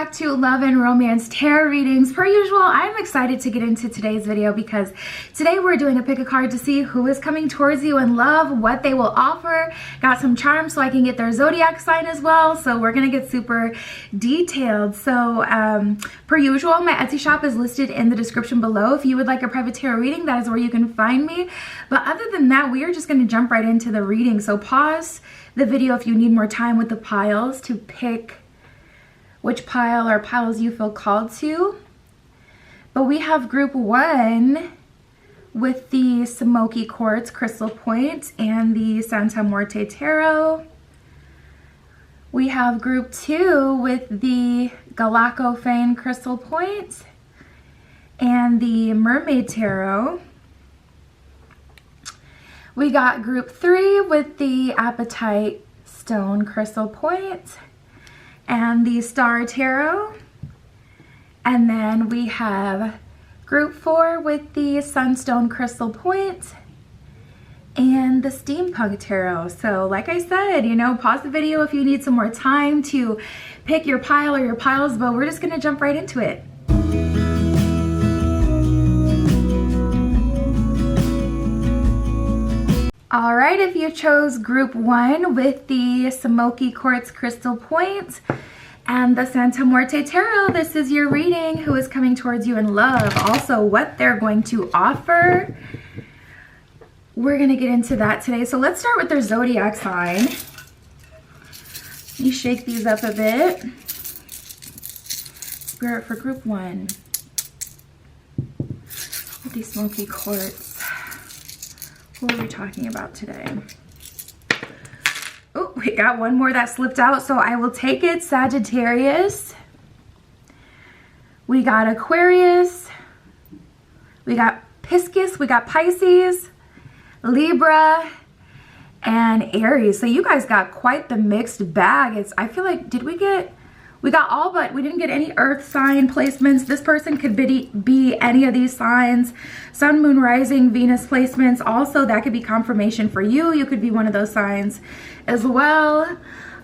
back to Love and Romance Tarot readings. Per usual, I'm excited to get into today's video because today we're doing a pick a card to see who is coming towards you in love, what they will offer. Got some charms so I can get their zodiac sign as well. So we're gonna get super detailed. So per usual, my Etsy shop is listed in the description below. If you would like a private tarot reading, that is where you can find me. But other than that, we are just gonna jump right into the reading. So pause the video if you need more time with the piles to pick which pile or piles you feel called to. But we have group 1 with the Smoky Quartz Crystal Point and the Santa Muerte Tarot. We have group 2 with the Galacofane Crystal Point and the Mermaid Tarot. We got group 3 with the Apatite Stone Crystal Point and the Star Tarot. And then we have group 4 with the Sunstone Crystal Point and the Steampunk Tarot. So like I said, you know, pause the video if you need some more time to pick your pile or your piles, but we're just gonna jump right into it. All right, if you chose group 1 with the Smoky Quartz Crystal Point and the Santa Muerte Tarot, this is your reading. Who is coming towards you in love? Also, what they're going to offer. We're gonna get into that today. So let's start with their zodiac sign. Let me shake these up a bit. Spirit for group 1 with the Smoky Quartz. What are we talking about today? Oh, we got one more that slipped out, so I will take it. Sagittarius. We got Aquarius. We got Piscis. We got Pisces, Libra, and Aries. So you guys got quite the mixed bag. I feel like, we got all, but we didn't get any earth sign placements. This person could be any of these signs. Sun, moon, rising, Venus placements. Also, that could be confirmation for you. You could be one of those signs as well.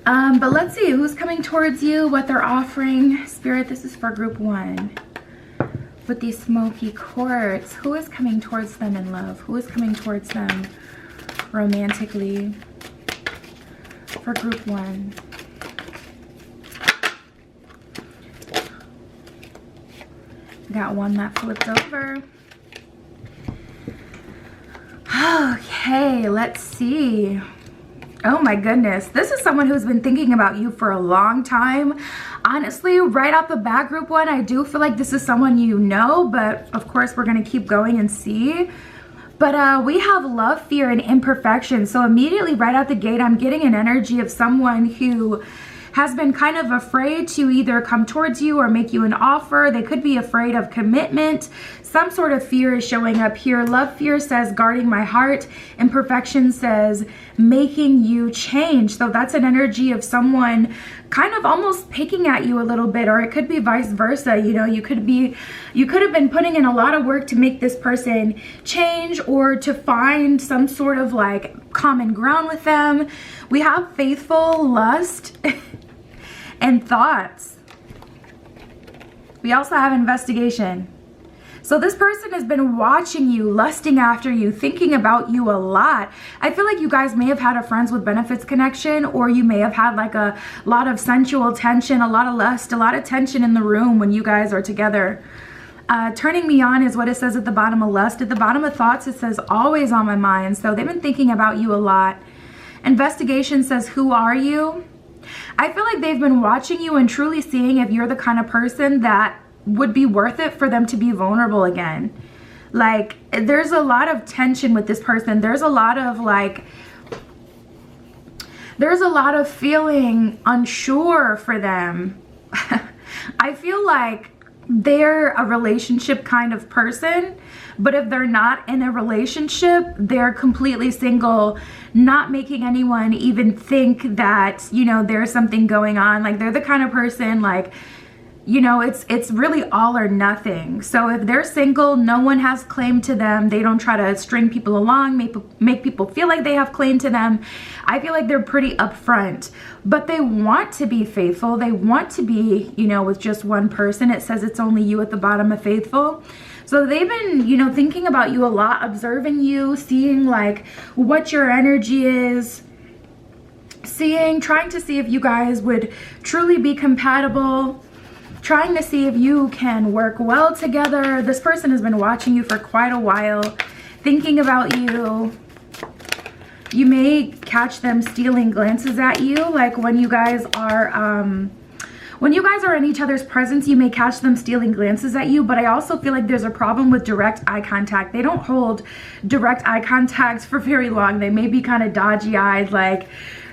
But let's see who's coming towards you, what they're offering. Spirit, this is for group 1 with the Smoky Quartz. Who is coming towards them in love? Who is coming towards them romantically for group 1? Got one that flipped over. Okay, let's see. Oh my goodness. This is someone who's been thinking about you for a long time. Honestly, right off the bat, group 1, I do feel like this is someone you know, but of course we're going to keep going and see. But we have love, fear, and imperfection. So immediately right out the gate, I'm getting an energy of someone who has been kind of afraid to either come towards you or make you an offer. They could be afraid of commitment. Some sort of fear is showing up here. Love, fear says guarding my heart. Imperfection says making you change. So that's an energy of someone kind of almost picking at you a little bit, or it could be vice versa. You know, you could have been putting in a lot of work to make this person change or to find some sort of like common ground with them. We have faithful, lust, and thoughts. We also have investigation. So this person has been watching you, lusting after you, thinking about you a lot. I feel like you guys may have had a friends with benefits connection, or you may have had like a lot of sensual tension, a lot of lust, a lot of tension in the room when you guys are together. Turning me on is what it says at the bottom of lust. At the bottom of thoughts, it says always on my mind. So they've been thinking about you a lot. Investigation says, who are you? I feel like they've been watching you and truly seeing if you're the kind of person that would be worth it for them to be vulnerable again. Like, there's a lot of tension with this person. There's a lot of feeling unsure for them. I feel like they're a relationship kind of person, but if they're not in a relationship, they're completely single, not making anyone even think that, you know, there's something going on. Like, they're the kind of person, like, you know, it's really all or nothing. So if they're single, no one has claim to them. They don't try to string people along, make people feel like they have claim to them. I feel like they're pretty upfront, but they want to be faithful. They want to be, you know, with just one person. It says it's only you at the bottom of faithful. So they've been, you know, thinking about you a lot, observing you, seeing like what your energy is, trying to see if you guys would truly be compatible, trying to see if you can work well together. This person has been watching you for quite a while, thinking about you. You may catch them stealing glances at you, like when you guys are in each other's presence, you may catch them stealing glances at you. But I also feel like there's a problem with direct eye contact. They don't hold direct eye contact for very long. They may be kind of dodgy eyed, like,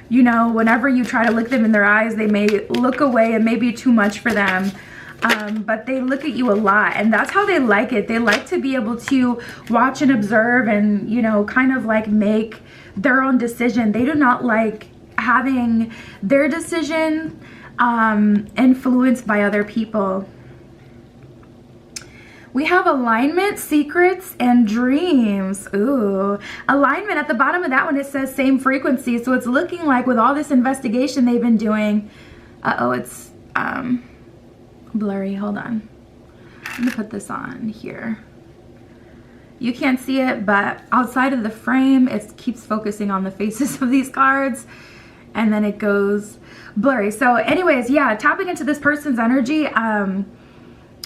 you know, whenever you try to look them in their eyes, they may look away. It may be too much for them. But they look at you a lot, and that's how they like it. They like to be able to watch and observe and, you know, kind of like make their own decision. They do not like having their decision influenced by other people. We have alignment, secrets, and dreams. Ooh, alignment. At the bottom of that one, it says same frequency. So it's looking like with all this investigation they've been doing. Uh-oh, it's blurry. Hold on. Let me put this on here. You can't see it, but outside of the frame, it keeps focusing on the faces of these cards. And then it goes blurry. So anyways, yeah, tapping into this person's energy,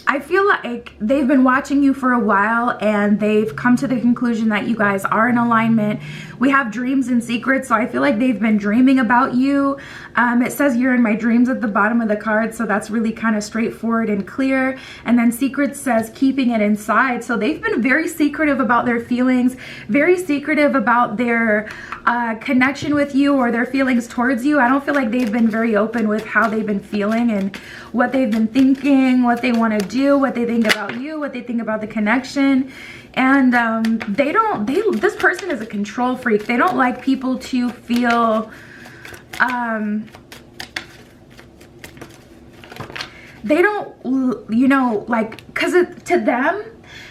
I feel like they've been watching you for a while and they've come to the conclusion that you guys are in alignment. We have dreams and secrets, so I feel like they've been dreaming about you. It says you're in my dreams at the bottom of the card, so that's really kind of straightforward and clear. And then secrets says keeping it inside. So they've been very secretive about their feelings, very secretive about their connection with you or their feelings towards you. I don't feel like they've been very open with how they've been feeling and what they've been thinking, what they want to do, what they think about you, what they think about the connection. And this person is a control freak. They don't like people to feel they don't, you know, like, because to them,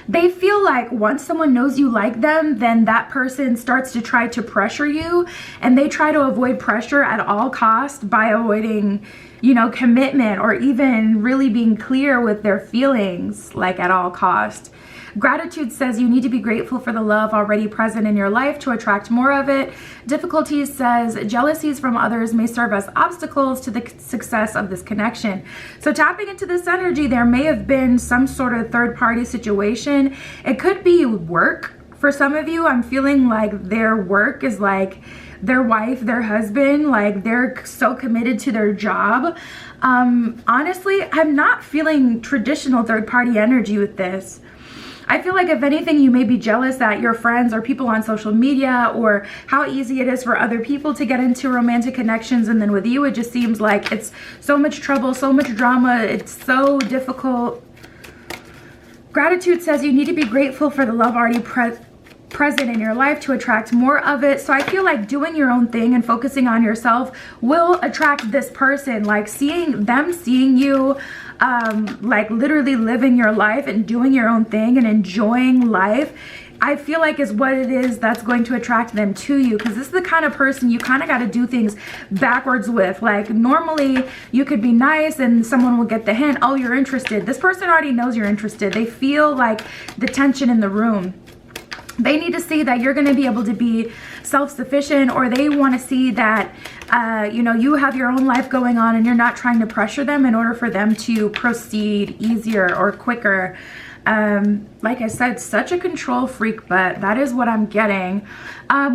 they feel like once someone knows you like them, then that person starts to try to pressure you, and they try to avoid pressure at all costs by avoiding, you know, commitment or even really being clear with their feelings, like at all costs. Gratitude says you need to be grateful for the love already present in your life to attract more of it. Difficulties says jealousies from others may serve as obstacles to the success of this connection. So tapping into this energy, there may have been some sort of third-party situation. It could be work. For some of you, I'm feeling like their work is like their wife, their husband, like they're so committed to their job. Honestly, I'm not feeling traditional third-party energy with this. I feel like if anything, you may be jealous that your friends or people on social media, or how easy it is for other people to get into romantic connections, and then with you, it just seems like it's so much trouble, so much drama, it's so difficult. Gratitude says you need to be grateful for the love already present in your life to attract more of it. So I feel like doing your own thing and focusing on yourself will attract this person, like seeing you like literally living your life and doing your own thing and enjoying life, I feel like is what it is that's going to attract them to you, because this is the kind of person you kind of got to do things backwards with. Like normally you could be nice and someone will get the hint, oh, you're interested. This person already knows you're interested. They feel like the tension in the room. They need to see that you're going to be able to be self-sufficient, or they want to see that, you know, you have your own life going on and you're not trying to pressure them in order for them to proceed easier or quicker. Like I said, such a control freak, but that is what I'm getting.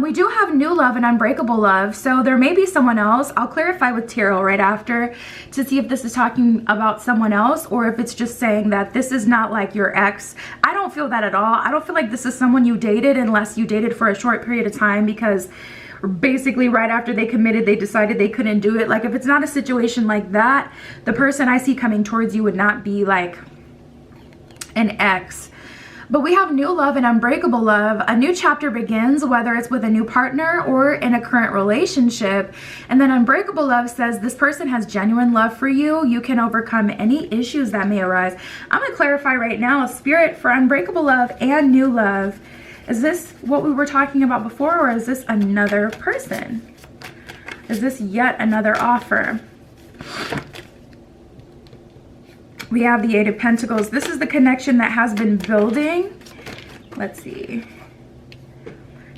We do have new love and unbreakable love, so there may be someone else. I'll clarify with tarot right after to see if this is talking about someone else or if it's just saying that this is not like your ex. I don't feel that at all. I don't feel like this is someone you dated unless you dated for a short period of time, because basically right after they committed, they decided they couldn't do it. Like if it's not a situation like that, the person I see coming towards you would not be like an ex. But we have new love and unbreakable love. A new chapter begins, whether it's with a new partner or in a current relationship. And then unbreakable love says this person has genuine love for you. You can overcome any issues that may arise. I'm going to clarify right now, Spirit, for unbreakable love and new love. Is this what we were talking about before, or is this another person? Is this yet another offer? We have the Eight of Pentacles. This is the connection that has been building. Let's see.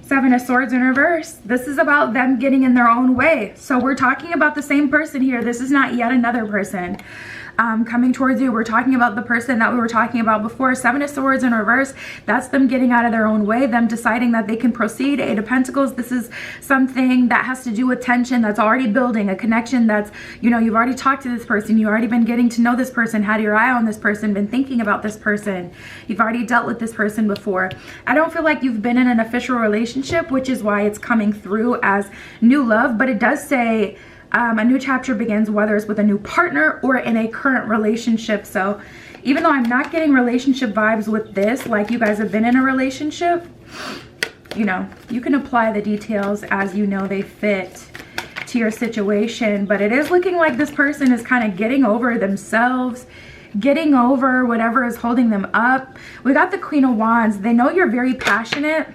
Seven of Swords in reverse. This is about them getting in their own way. So we're talking about the same person here. This is not yet another person coming towards you. We're talking about the person that we were talking about before. Seven of Swords in reverse. That's them getting out of their own way, them deciding that they can proceed. Eight of Pentacles. This is something that has to do with tension that's already building, a connection that's, you know, you've already talked to this person. You've already been getting to know this person, had your eye on this person, been thinking about this person. You've already dealt with this person before. I don't feel like you've been in an official relationship, which is why it's coming through as new love, but it does say a new chapter begins, whether it's with a new partner or in a current relationship. So even though I'm not getting relationship vibes with this, like you guys have been in a relationship, you know, you can apply the details as you know they fit to your situation. But it is looking like this person is kind of getting over themselves, getting over whatever is holding them up. We got the Queen of Wands. They know you're very passionate.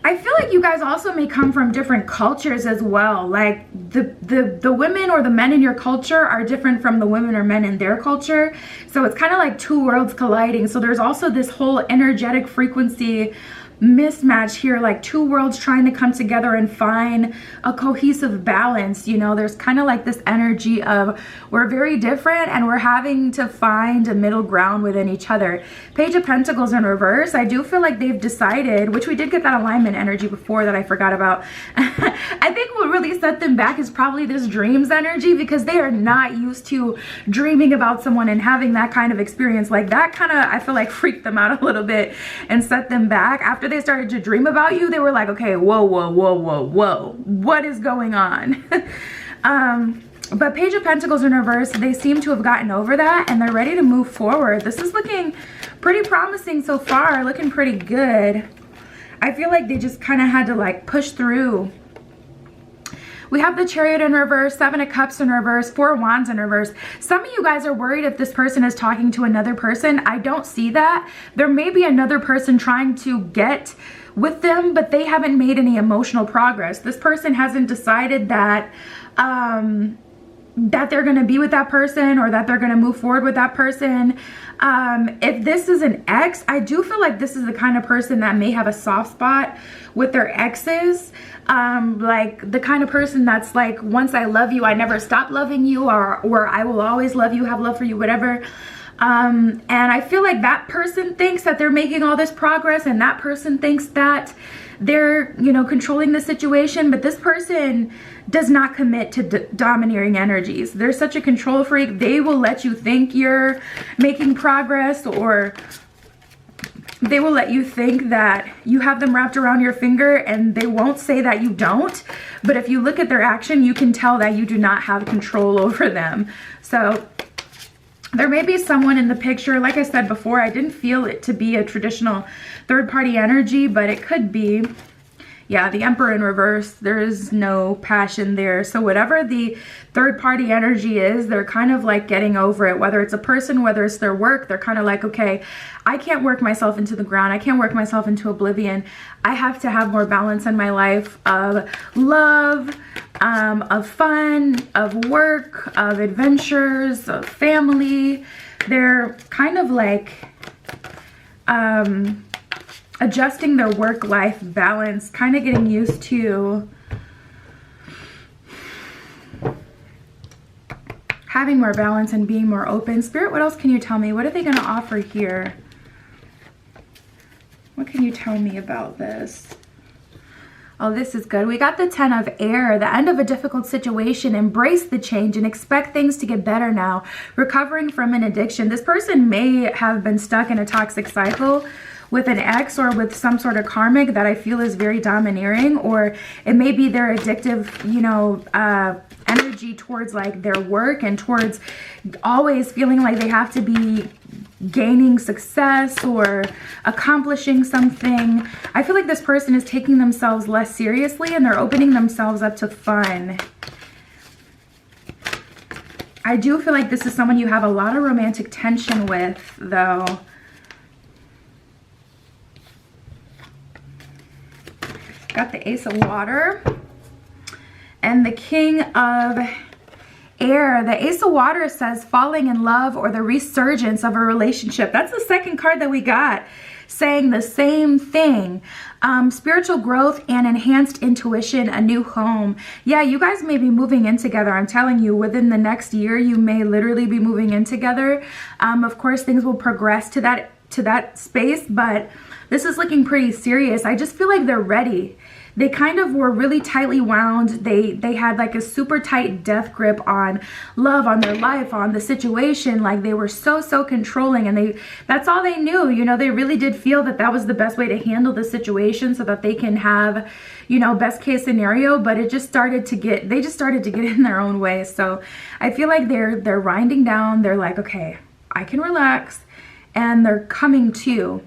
I feel like you guys also may come from different cultures as well. Like the women or the men in your culture are different from the women or men in their culture. So it's kind of like two worlds colliding. So there's also this whole energetic frequency mismatch here, like two worlds trying to come together and find a cohesive balance. You know, there's kind of like this energy of we're very different and we're having to find a middle ground within each other. Page of Pentacles in reverse. I do feel like they've decided, which we did get that alignment energy before that I forgot about. I think what really set them back is probably this dreams energy, because they are not used to dreaming about someone and having that kind of experience. Like that kind of, I feel like, freaked them out a little bit and set them back. After they started to dream about you, they were like, okay, whoa, what is going on? But Page of Pentacles in reverse, they seem to have gotten over that and they're ready to move forward. This is looking pretty promising so far, looking pretty good. I feel like they just kind of had to like push through. We have the Chariot in reverse, Seven of Cups in reverse, Four of Wands in reverse. Some of you guys are worried if this person is talking to another person. I don't see that. There may be another person trying to get with them, but they haven't made any emotional progress. This person hasn't decided that that they're going to be with that person or that they're going to move forward with that person. If this is an ex, I do feel like this is the kind of person that may have a soft spot with their exes. Like the kind of person that's like, once I love you, I never stop loving you, or I will always love you, have love for you, whatever. And I feel like that person thinks that they're making all this progress, and that person thinks that they're, you know, controlling the situation, but this person does not commit to domineering energies. They're such a control freak. They will let you think you're making progress, or they will let you think that you have them wrapped around your finger, and they won't say that you don't. But if you look at their action, you can tell that you do not have control over them. So there may be someone in the picture. Like I said before, I didn't feel it to be a traditional third-party energy, but it could be. Yeah, the Emperor in reverse, there is no passion there. So whatever the third-party energy is, they're kind of like getting over it. Whether it's a person, whether it's their work, they're kind of like, okay, I can't work myself into the ground. I can't work myself into oblivion. I have to have more balance in my life of love, of fun, of work, of adventures, of family. They're kind of like adjusting their work-life balance, kind of getting used to having more balance and being more open. Spirit, what else can you tell me? What are they going to offer here? What can you tell me about this? Oh, this is good. We got the Ten of Air, the end of a difficult situation. Embrace the change and expect things to get better now. Recovering from an addiction. This person may have been stuck in a toxic cycle with an ex or with some sort of karmic that I feel is very domineering, or it may be their addictive, you know, energy towards like their work and towards always feeling like they have to be gaining success or accomplishing something. I feel like this person is taking themselves less seriously and they're opening themselves up to fun. I do feel like this is someone you have a lot of romantic tension with, though. Got the Ace of Water and the King of Air. The Ace of Water says falling in love or the resurgence of a relationship. That's the second card that we got, saying the same thing. Spiritual growth and enhanced intuition, a new home. Yeah, you guys may be moving in together. I'm telling you, within the next year, you may literally be moving in together. Of course, things will progress to that space, but this is looking pretty serious. I just feel like they're ready. They kind of were really tightly wound. They had like a super tight death grip on love, on their life, on the situation. Like they were so controlling, and that's all they knew. You know, they really did feel that that was the best way to handle the situation so that they can have, you know, best case scenario. But they just started to get in their own way. So I feel like they're winding down. They're like, okay, I can relax, and they're coming to.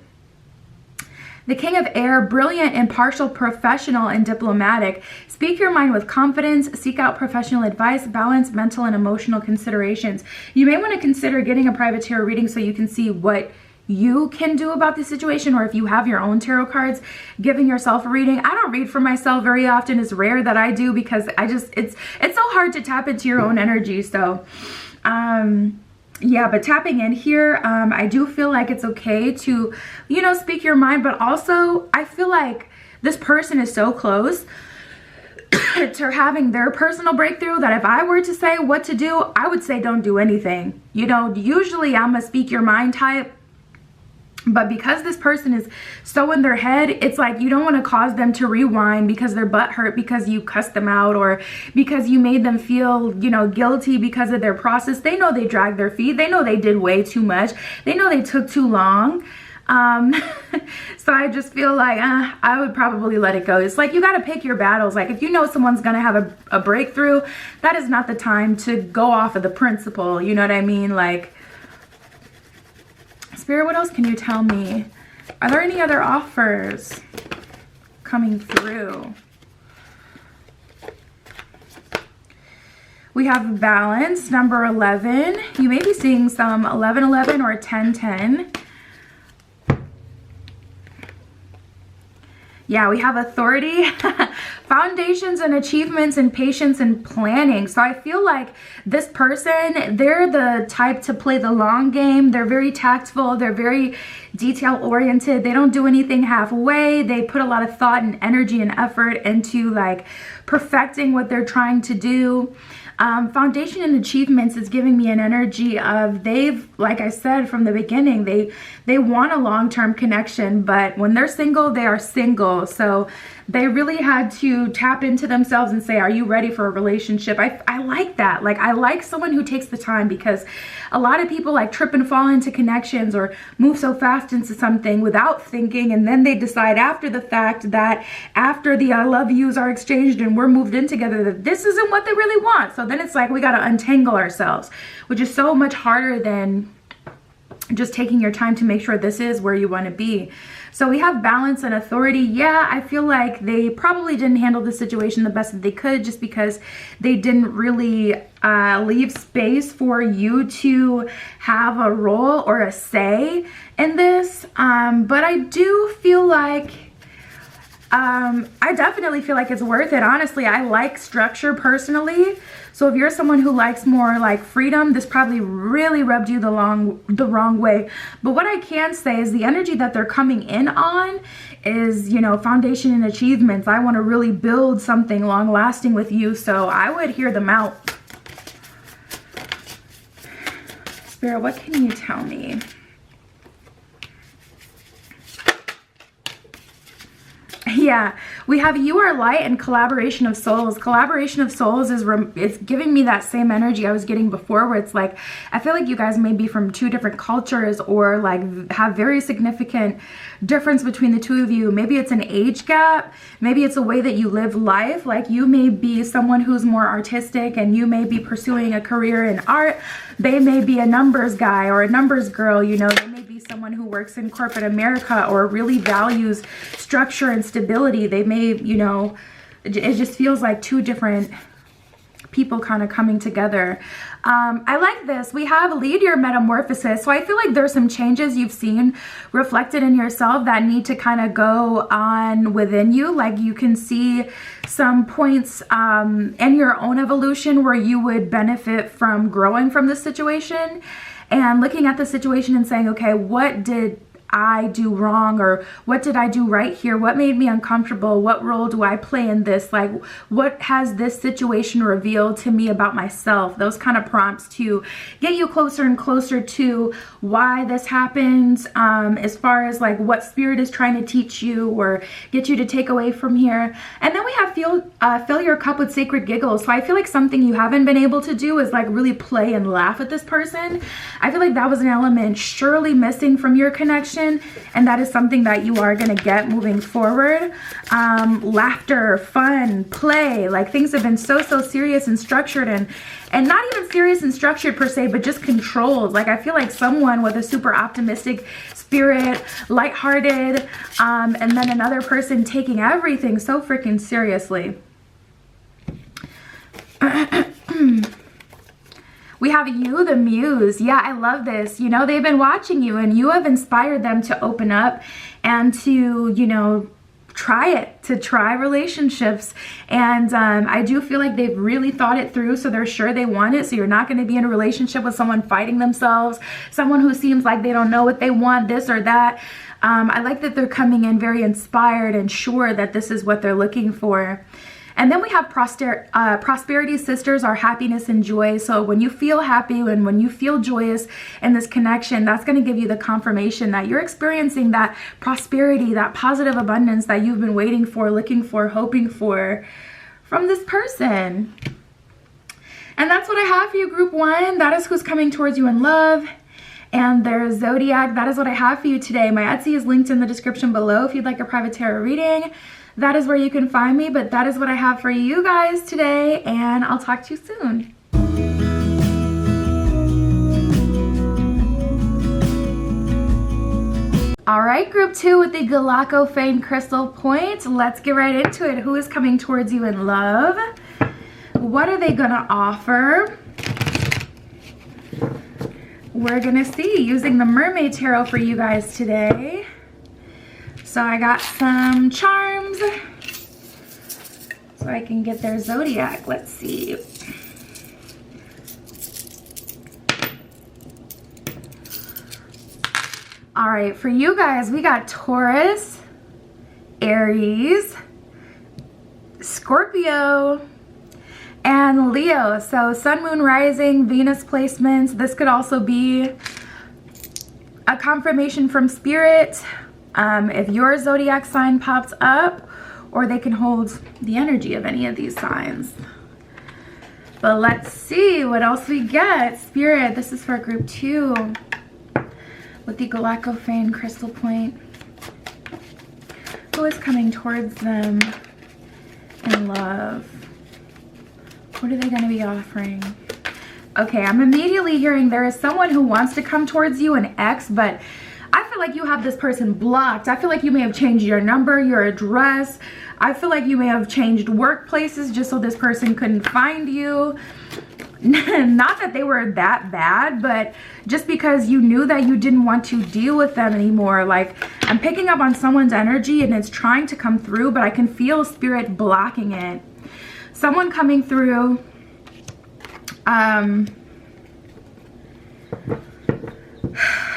The King of Air, brilliant, impartial, professional, and diplomatic. Speak your mind with confidence. Seek out professional advice. Balance mental and emotional considerations. You may want to consider getting a private tarot reading so you can see what you can do about the situation, or if you have your own tarot cards, giving yourself a reading. I don't read for myself very often. It's rare that I do because it's so hard to tap into your own energy. So, yeah, but tapping in here, I do feel like it's okay to, you know, speak your mind, but also I feel like this person is so close to having their personal breakthrough that if I were to say what to do, I would say don't do anything. You know, usually I'm a speak your mind type. But because this person is so in their head, it's like you don't want to cause them to rewind because their butt hurt because you cussed them out, or because you made them feel, you know, guilty because of their process. They know they dragged their feet. They know they did way too much. They know they took too long. So I just feel like I would probably let it go. It's like you got to pick your battles. Like if you know someone's going to have a breakthrough, that is not the time to go off of the principle. You know what I mean? Like, Spirit, what else can you tell me? Are there any other offers coming through? We have balance, number 11. You may be seeing some 11-11 or 10-10. Yeah, we have authority, foundations and achievements, and patience and planning. So I feel like this person, they're the type to play the long game. They're very tactful. They're very detail oriented. They don't do anything halfway. They put a lot of thought and energy and effort into like perfecting what they're trying to do. Foundation and achievements is giving me an energy of they've, like I said from the beginning, they want a long-term connection, but when they're single, they are single. So they really had to tap into themselves and say, are you ready for a relationship? I like that. Like, I like someone who takes the time, because a lot of people like trip and fall into connections or move so fast into something without thinking, and then they decide after the fact that after the I love yous are exchanged and we're moved in together, that this isn't what they really want. So then it's like we got to untangle ourselves, which is so much harder than just taking your time to make sure this is where you want to be. So we have balance and authority. Yeah, I feel like they probably didn't handle the situation the best that they could, just because they didn't really leave space for you to have a role or a say in this. But I do feel like I definitely feel like it's worth it. Honestly, I like structure personally. So if you're someone who likes more like freedom, this probably really rubbed you the wrong way. But what I can say is the energy that they're coming in on is, you know, foundation and achievements. I want to really build something long lasting with you. So I would hear them out. Spirit, what can you tell me? Yeah, we have you are light and collaboration of souls. Collaboration of souls is it's giving me that same energy I was getting before, where it's like I feel like you guys may be from two different cultures, or like have very significant difference between the two of you. Maybe it's an age gap, maybe it's a way that you live life. Like you may be someone who's more artistic and you may be pursuing a career in art. They may be a numbers guy or a numbers girl, you know. They may be someone who works in corporate America or really values structure and stability. They may, you know, it just feels like two different people kind of coming together. I like this. We have lead your metamorphosis. So I feel like there's some changes you've seen reflected in yourself that need to kind of go on within you. Like you can see some points in your own evolution where you would benefit from growing from this situation and looking at the situation and saying, okay, what did I do wrong, or what did I do right here? What made me uncomfortable? What role do I play in this? Like, what has this situation revealed to me about myself? Those kind of prompts to get you closer and closer to why this happens, as far as like what spirit is trying to teach you or get you to take away from here. And then we have fill your cup with sacred giggles. So I feel like something you haven't been able to do is like really play and laugh with this person. I feel like that was an element surely missing from your connection, and that is something that you are going to get moving forward. Laughter, fun, play, like things have been so serious and structured, and not even serious and structured per se, but just controlled. Like I feel like someone with a super optimistic spirit, lighthearted, and then another person taking everything so freaking seriously. We have you, the muse. Yeah, I love this. You know, they've been watching you and you have inspired them to open up and to, you know, try relationships. And I do feel like they've really thought it through, so they're sure they want it. So you're not going to be in a relationship with someone fighting themselves, someone who seems like they don't know what they want, this or that. I like that they're coming in very inspired and sure that this is what they're looking for. And then we have prosperity sisters, our happiness and joy. So when you feel happy and when you feel joyous in this connection, that's going to give you the confirmation that you're experiencing that prosperity, that positive abundance that you've been waiting for, looking for, hoping for from this person. And that's what I have for you, group one. That is who's coming towards you in love. And there's Zodiac. That is what I have for you today. My Etsy is linked in the description below if you'd like a private tarot reading. That is where you can find me, but that is what I have for you guys today, and I'll talk to you soon. All right, group two with the Galactophane crystal point. Let's get right into it. Who is coming towards you in love? What are they gonna offer? We're gonna see using the Mermaid Tarot for you guys today. So I got some charms so I can get their zodiac. Let's see. All right, for you guys, we got Taurus, Aries, Scorpio, and Leo. So Sun, Moon, Rising, Venus placements. This could also be a confirmation from Spirit. If your zodiac sign pops up, or they can hold the energy of any of these signs. But let's see what else we get. Spirit, this is for group two with the Galactophane crystal point. Who is coming towards them in love? What are they going to be offering? Okay, I'm immediately hearing there is someone who wants to come towards you, an ex, but I feel like you have this person blocked. I feel like you may have changed your number, your address. I feel like you may have changed workplaces just so this person couldn't find you. Not that they were that bad, but just because you knew that you didn't want to deal with them anymore. Like, I'm picking up on someone's energy and it's trying to come through, but I can feel Spirit blocking it. Someone coming through,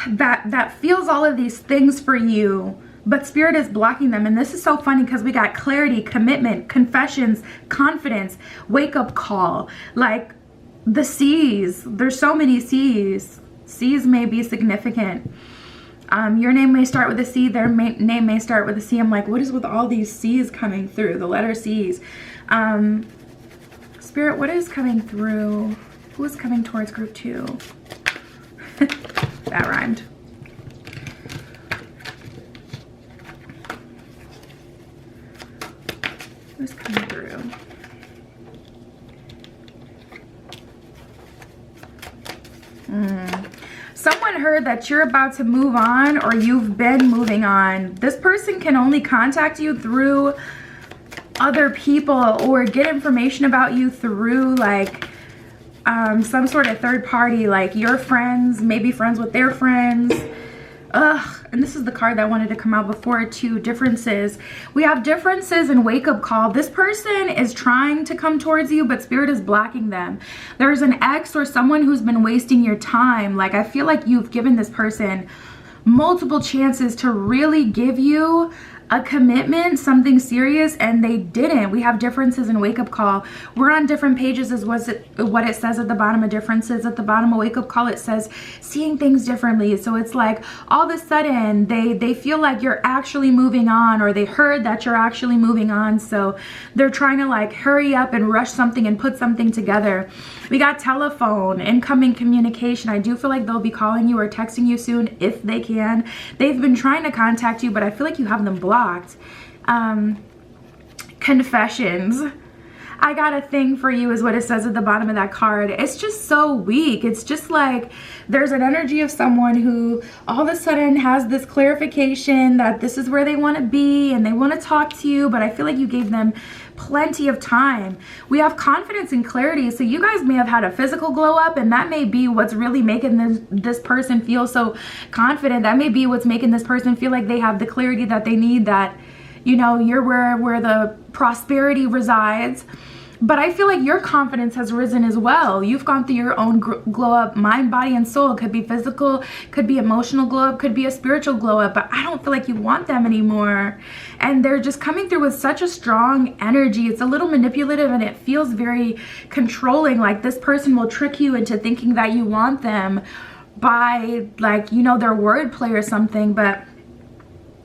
that feels all of these things for you, but Spirit is blocking them. And this is so funny because we got clarity, commitment, confessions, confidence, wake-up call, like the C's. There's so many C's. C's may be significant. Your name may start with a C, their name may start with a C. I'm like, what is with all these C's coming through, the letter C's? Spirit, what is coming through? Who is coming towards group 2? That rhymed. Who's coming through? Someone heard that you're about to move on, or you've been moving on. This person can only contact you through other people or get information about you through like some sort of third party, like your friends, maybe friends with their friends. And this is the card that wanted to come out before too. Differences. We have differences and wake up call. This person is trying to come towards you, but spirit is blocking them. There's an ex or someone who's been wasting your time. Like, I feel like you've given this person multiple chances to really give you a commitment, something serious, and they didn't. We have differences in wake up call. We're on different pages is what it says at the bottom of differences. At the bottom of wake up call, it says seeing things differently. So it's like all of a sudden they feel like you're actually moving on, or they heard that you're actually moving on. So they're trying to like hurry up and rush something and put something together. We got telephone, incoming communication. I do feel like they'll be calling you or texting you soon if they can. They've been trying to contact you, but I feel like you have them blocked. Confessions. I got a thing for you is what it says at the bottom of that card. It's just so weak. It's just like there's an energy of someone who all of a sudden has this clarification that this is where they want to be and they want to talk to you, but I feel like you gave them plenty of time. We have confidence and clarity. So you guys may have had a physical glow up, and that may be what's really making this person feel so confident. That may be what's making this person feel like they have the clarity that they need, that, you know, you're where the prosperity resides. But I feel like your confidence has risen as well. You've gone through your own glow up, mind, body, and soul. It could be physical, could be emotional glow up, could be a spiritual glow up, but I don't feel like you want them anymore. And they're just coming through with such a strong energy. It's a little manipulative and it feels very controlling. Like this person will trick you into thinking that you want them by, like, you know, their wordplay or something, but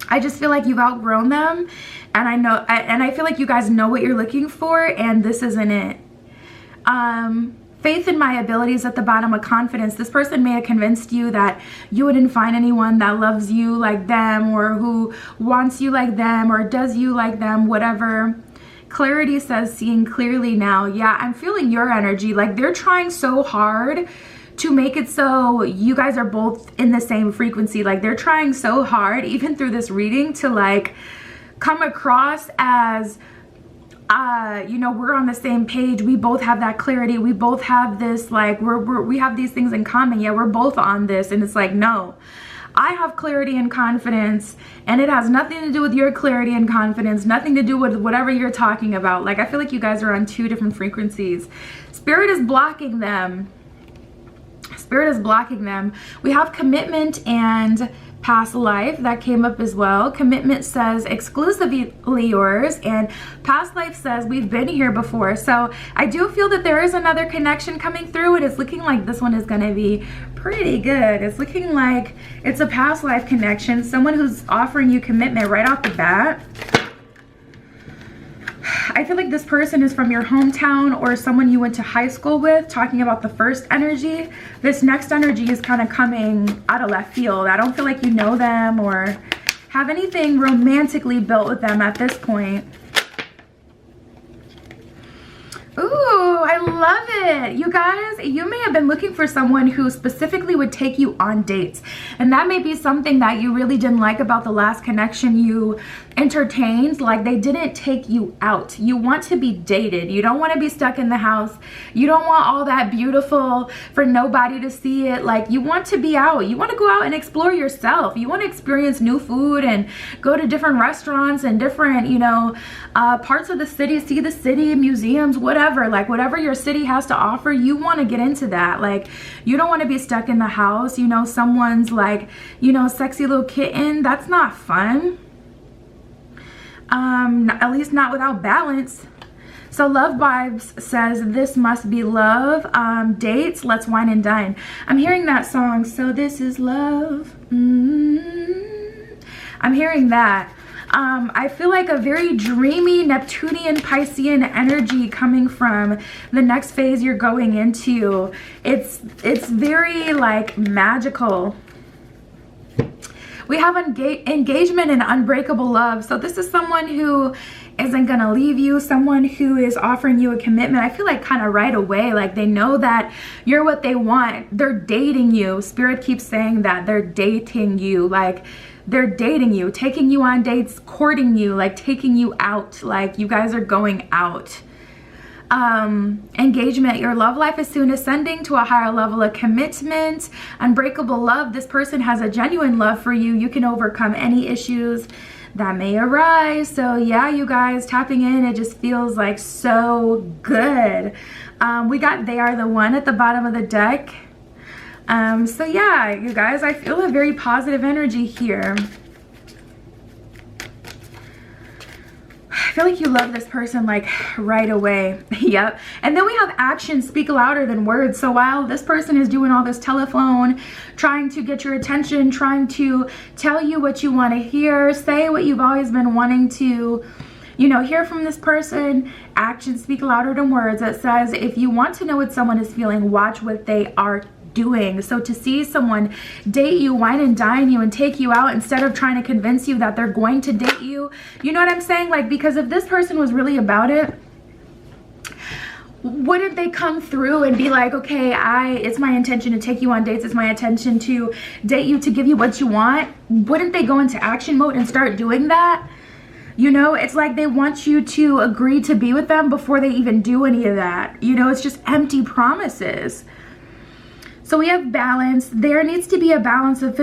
I just feel like you've outgrown them, and I feel like you guys know what you're looking for, and this isn't it. Faith in my abilities at the bottom of confidence. This person may have convinced you that you wouldn't find anyone that loves you like them, or who wants you like them, or does you like them, whatever. Clarity says seeing clearly now. Yeah, I'm feeling your energy. Like they're trying so hard to make it so you guys are both in the same frequency. Like they're trying so hard, even through this reading, to like come across as you know, we're on the same page, we both have that clarity, we both have this, like we have these things in common, yeah, we're both on this. And it's like, no, I have clarity and confidence, and it has nothing to do with your clarity and confidence, nothing to do with whatever you're talking about. Like I feel like you guys are on two different frequencies. Spirit is blocking them. Spirit is blocking them. We have commitment and past life that came up as well. Commitment says exclusively yours, and past life says we've been here before. So I do feel that there is another connection coming through, and it's looking like this one is going to be pretty good. It's looking like it's a past life connection, someone who's offering you commitment right off the bat. I feel like this person is from your hometown or someone you went to high school with, talking about the first energy. This next energy is kind of coming out of left field. I don't feel like you know them or have anything romantically built with them at this point. Ooh, I love it. You guys, you may have been looking for someone who specifically would take you on dates. And that may be something that you really didn't like about the last connection you entertained. Like they didn't take you out. You want to be dated. You don't want to be stuck in the house. You don't want all that beautiful for nobody to see it. Like you want to be out. You want to go out and explore yourself. You want to experience new food and go to different restaurants and different, you know, parts of the city, see the city, museums, whatever. Like whatever your city has to offer, you want to get into that. Like you don't want to be stuck in the house, you know, someone's like, you know, sexy little kitten. That's not fun. At least not without balance. So Love Vibes says this must be love. Dates, let's wine and dine. I'm hearing that song. So this is love. I'm hearing that. I feel like a very dreamy Neptunian Piscean energy coming from the next phase you're going into. It's very like magical. We have engagement and unbreakable love. So this is someone who isn't gonna leave you, someone who is offering you a commitment. I feel like kind of right away, like they know that you're what they want. They're dating you. Spirit keeps saying that they're dating you, like they're dating you, taking you on dates, courting you, like taking you out, like you guys are going out. Engagement, your love life is soon ascending to a higher level of commitment. Unbreakable love, this person has a genuine love for you. You can overcome any issues that may arise. So yeah, you guys, tapping in, it just feels like so good. We got they are the one at the bottom of the deck. So yeah, you guys, I feel a very positive energy here. I feel like you love this person like right away. Yep. And then we have actions speak louder than words. So while this person is doing all this telephone, trying to get your attention, trying to tell you what you want to hear, say what you've always been wanting to, you know, hear from this person, actions speak louder than words. It says, if you want to know what someone is feeling, watch what they are doing. So to see someone date you, wine and dine you, and take you out instead of trying to convince you that they're going to date you, you know what I'm saying? Like, because if this person was really about it, wouldn't they come through and be like, okay, it's my intention to take you on dates, it's my intention to date you, to give you what you want? Wouldn't they go into action mode and start doing that? You know, it's like they want you to agree to be with them before they even do any of that. You know, it's just empty promises. So we have balance. There needs to be a balance of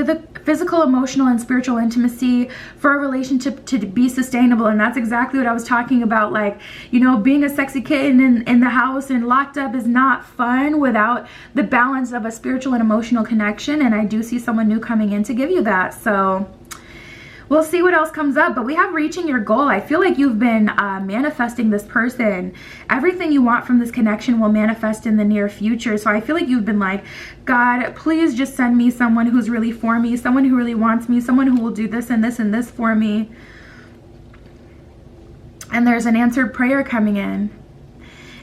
physical, emotional, and spiritual intimacy for a relationship to be sustainable. And that's exactly what I was talking about. Like, you know, being a sexy kitten in the house and locked up is not fun without the balance of a spiritual and emotional connection. And I do see someone new coming in to give you that. So we'll see what else comes up, but we have reaching your goal. I feel like you've been manifesting this person. Everything you want from this connection will manifest in the near future. So I feel like you've been like, God, please just send me someone who's really for me, someone who really wants me, someone who will do this and this and this for me. And there's an answered prayer coming in.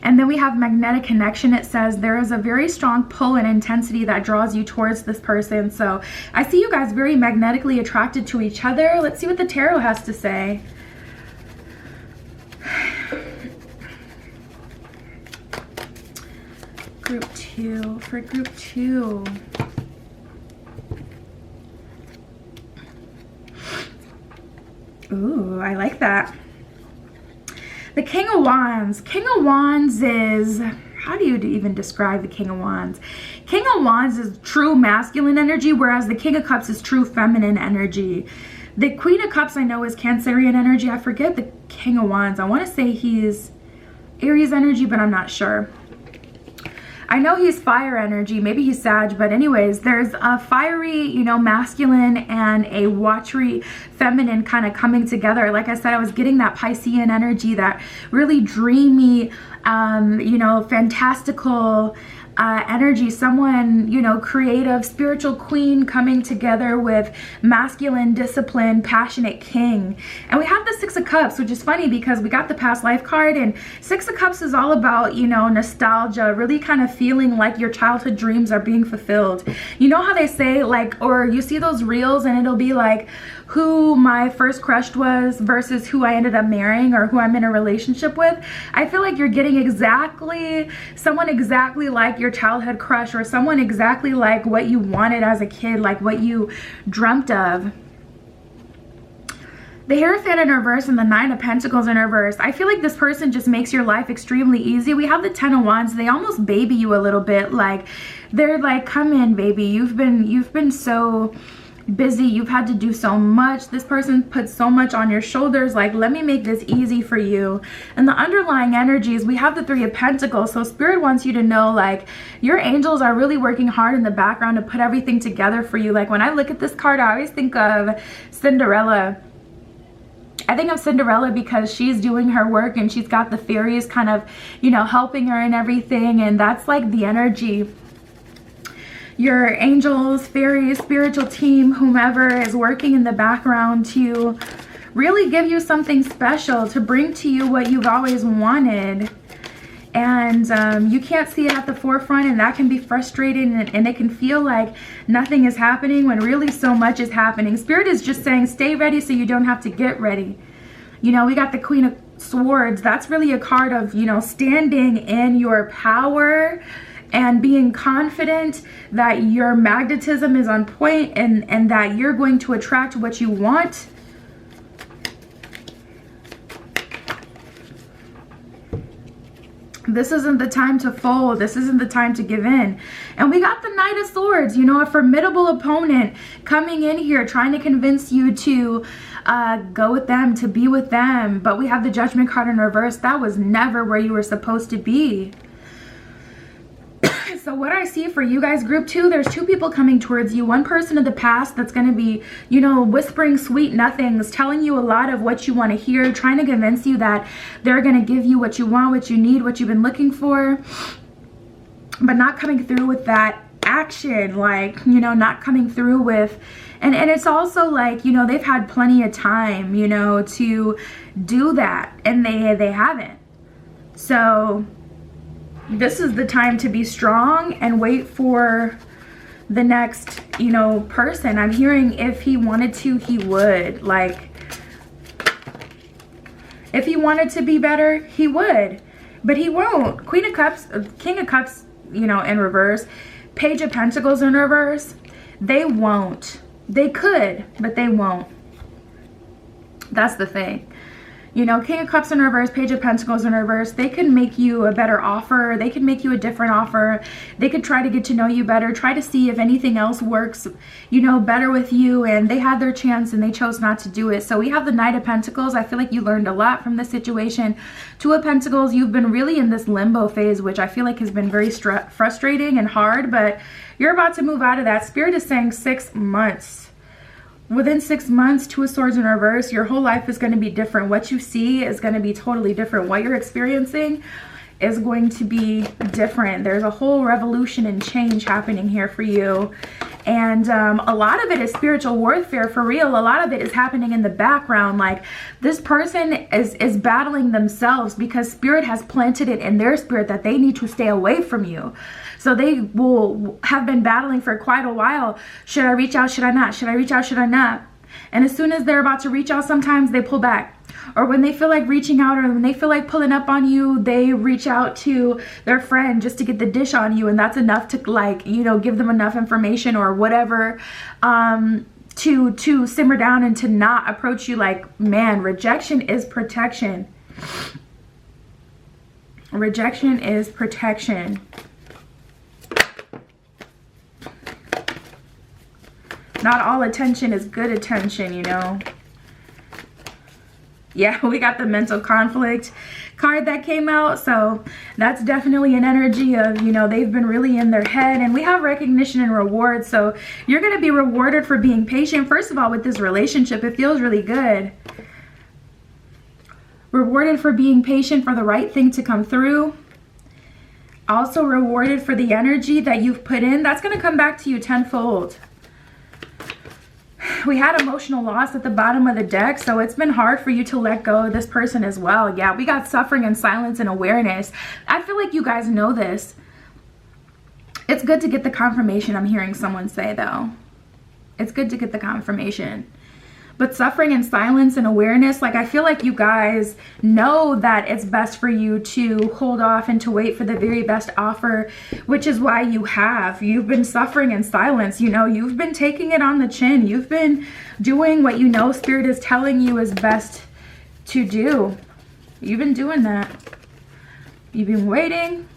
And then we have magnetic connection. It says there is a very strong pull and intensity that draws you towards this person. So I see you guys very magnetically attracted to each other. Let's see what the tarot has to say. Group 2, for group 2. Ooh, I like that. The King of Wands. King of Wands is, how do you even describe the King of Wands? King of Wands is true masculine energy, whereas the King of Cups is true feminine energy. The Queen of Cups I know is Cancerian energy. I forget the King of Wands. I want to say he's Aries energy, but I'm not sure. I know he's fire energy, maybe he's Sag, but anyways, there's a fiery, you know, masculine and a watery feminine kind of coming together. Like I said, I was getting that Piscean energy, that really dreamy, you know, fantastical energy. Someone, you know, creative, spiritual queen coming together with masculine, disciplined, passionate king. And we have the Six of Cups, which is funny because we got the past life card, and Six of Cups is all about, you know, nostalgia, really kind of feeling like your childhood dreams are being fulfilled. You know how they say, like, or you see those reels and it'll be like who my first crush was versus who I ended up marrying or who I'm in a relationship with. I feel like you're getting exactly someone exactly like your childhood crush, or someone exactly like what you wanted as a kid, like what you dreamt of. The Hierophant in reverse and the Nine of Pentacles in reverse. I feel like this person just makes your life extremely easy. We have the Ten of Wands. They almost baby you a little bit. Like, they're like, come in, baby. You've been so busy, you've had to do so much, this person puts so much on your shoulders, like, let me make this easy for you. And the underlying energies, we have the Three of Pentacles. So Spirit wants you to know, like, your angels are really working hard in the background to put everything together for you. Like, when I look at this card, I always think of Cinderella. I think of Cinderella because she's doing her work and she's got the fairies kind of, you know, helping her and everything, and that's like the energy. your angels, fairies, spiritual team, whomever is working in the background to really give you something special, to bring to you what you've always wanted. And you can't see it at the forefront, and that can be frustrating, and it can feel like nothing is happening when really so much is happening. Spirit is just saying, stay ready so you don't have to get ready. You know, we got the Queen of Swords. That's really a card of, you know, standing in your power and being confident that your magnetism is on point, and that you're going to attract what you want. This isn't the time to fold. This isn't the time to give in. And we got the Knight of Swords, you know, a formidable opponent coming in here trying to convince you to go with them, to be with them. But we have the Judgment card in reverse. That was never where you were supposed to be. So what I see for you guys, group 2, there's 2 people coming towards you. One person in the past that's going to be, you know, whispering sweet nothings, telling you a lot of what you want to hear, trying to convince you that they're going to give you what you want, what you need, what you've been looking for, but not coming through with that action, like, you know, not coming through with, and it's also like, you know, they've had plenty of time, you know, to do that, and they haven't. So this is the time to be strong and wait for the next, you know, person. I'm hearing if he wanted to, he would. Like, if he wanted to be better, he would. But he won't. Queen of Cups, King of Cups, you know, in reverse. Page of Pentacles in reverse. They won't. They could, but they won't. That's the thing. You know, King of Cups in reverse, Page of Pentacles in reverse, they can make you a better offer. They can make you a different offer. They could try to get to know you better, try to see if anything else works, you know, better with you. And they had their chance and they chose not to do it. So we have the Knight of Pentacles. I feel like you learned a lot from this situation. 2 of Pentacles, you've been really in this limbo phase, which I feel like has been very frustrating and hard. But you're about to move out of that. Spirit is saying 6 months. Within 6 months, 2 of Swords in reverse, your whole life is going to be different. What you see is going to be totally different. What you're experiencing is going to be different. There's a whole revolution and change happening here for you. And a lot of it is spiritual warfare, for real. A lot of it is happening in the background. Like, this person is battling themselves because Spirit has planted it in their spirit that they need to stay away from you. So they will have been battling for quite a while. Should I reach out? Should I not? Should I reach out? Should I not? And as soon as they're about to reach out, sometimes they pull back. Or when they feel like reaching out, or when they feel like pulling up on you, they reach out to their friend just to get the dish on you. And that's enough to, like, you know, give them enough information or whatever to simmer down and to not approach you. Like, man, rejection is protection. Rejection is protection. Not all attention is good attention, you know. Yeah, we got the mental conflict card that came out. So that's definitely an energy of, you know, they've been really in their head. And we have recognition and reward. So you're going to be rewarded for being patient. First of all, with this relationship, it feels really good. Rewarded for being patient for the right thing to come through. Also rewarded for the energy that you've put in. That's going to come back to you tenfold. We had emotional loss at the bottom of the deck, so it's been hard for you to let go of this person as well. Yeah, we got suffering and silence and awareness. I feel like you guys know this. It's good to get the confirmation, I'm hearing someone say, though. It's good to get the confirmation. But suffering and silence and awareness, like, I feel like you guys know that it's best for you to hold off and to wait for the very best offer, which is why you've been suffering in silence. You know, you've been taking it on the chin. You've been doing what you know Spirit is telling you is best to do. You've been doing that. You've been waiting.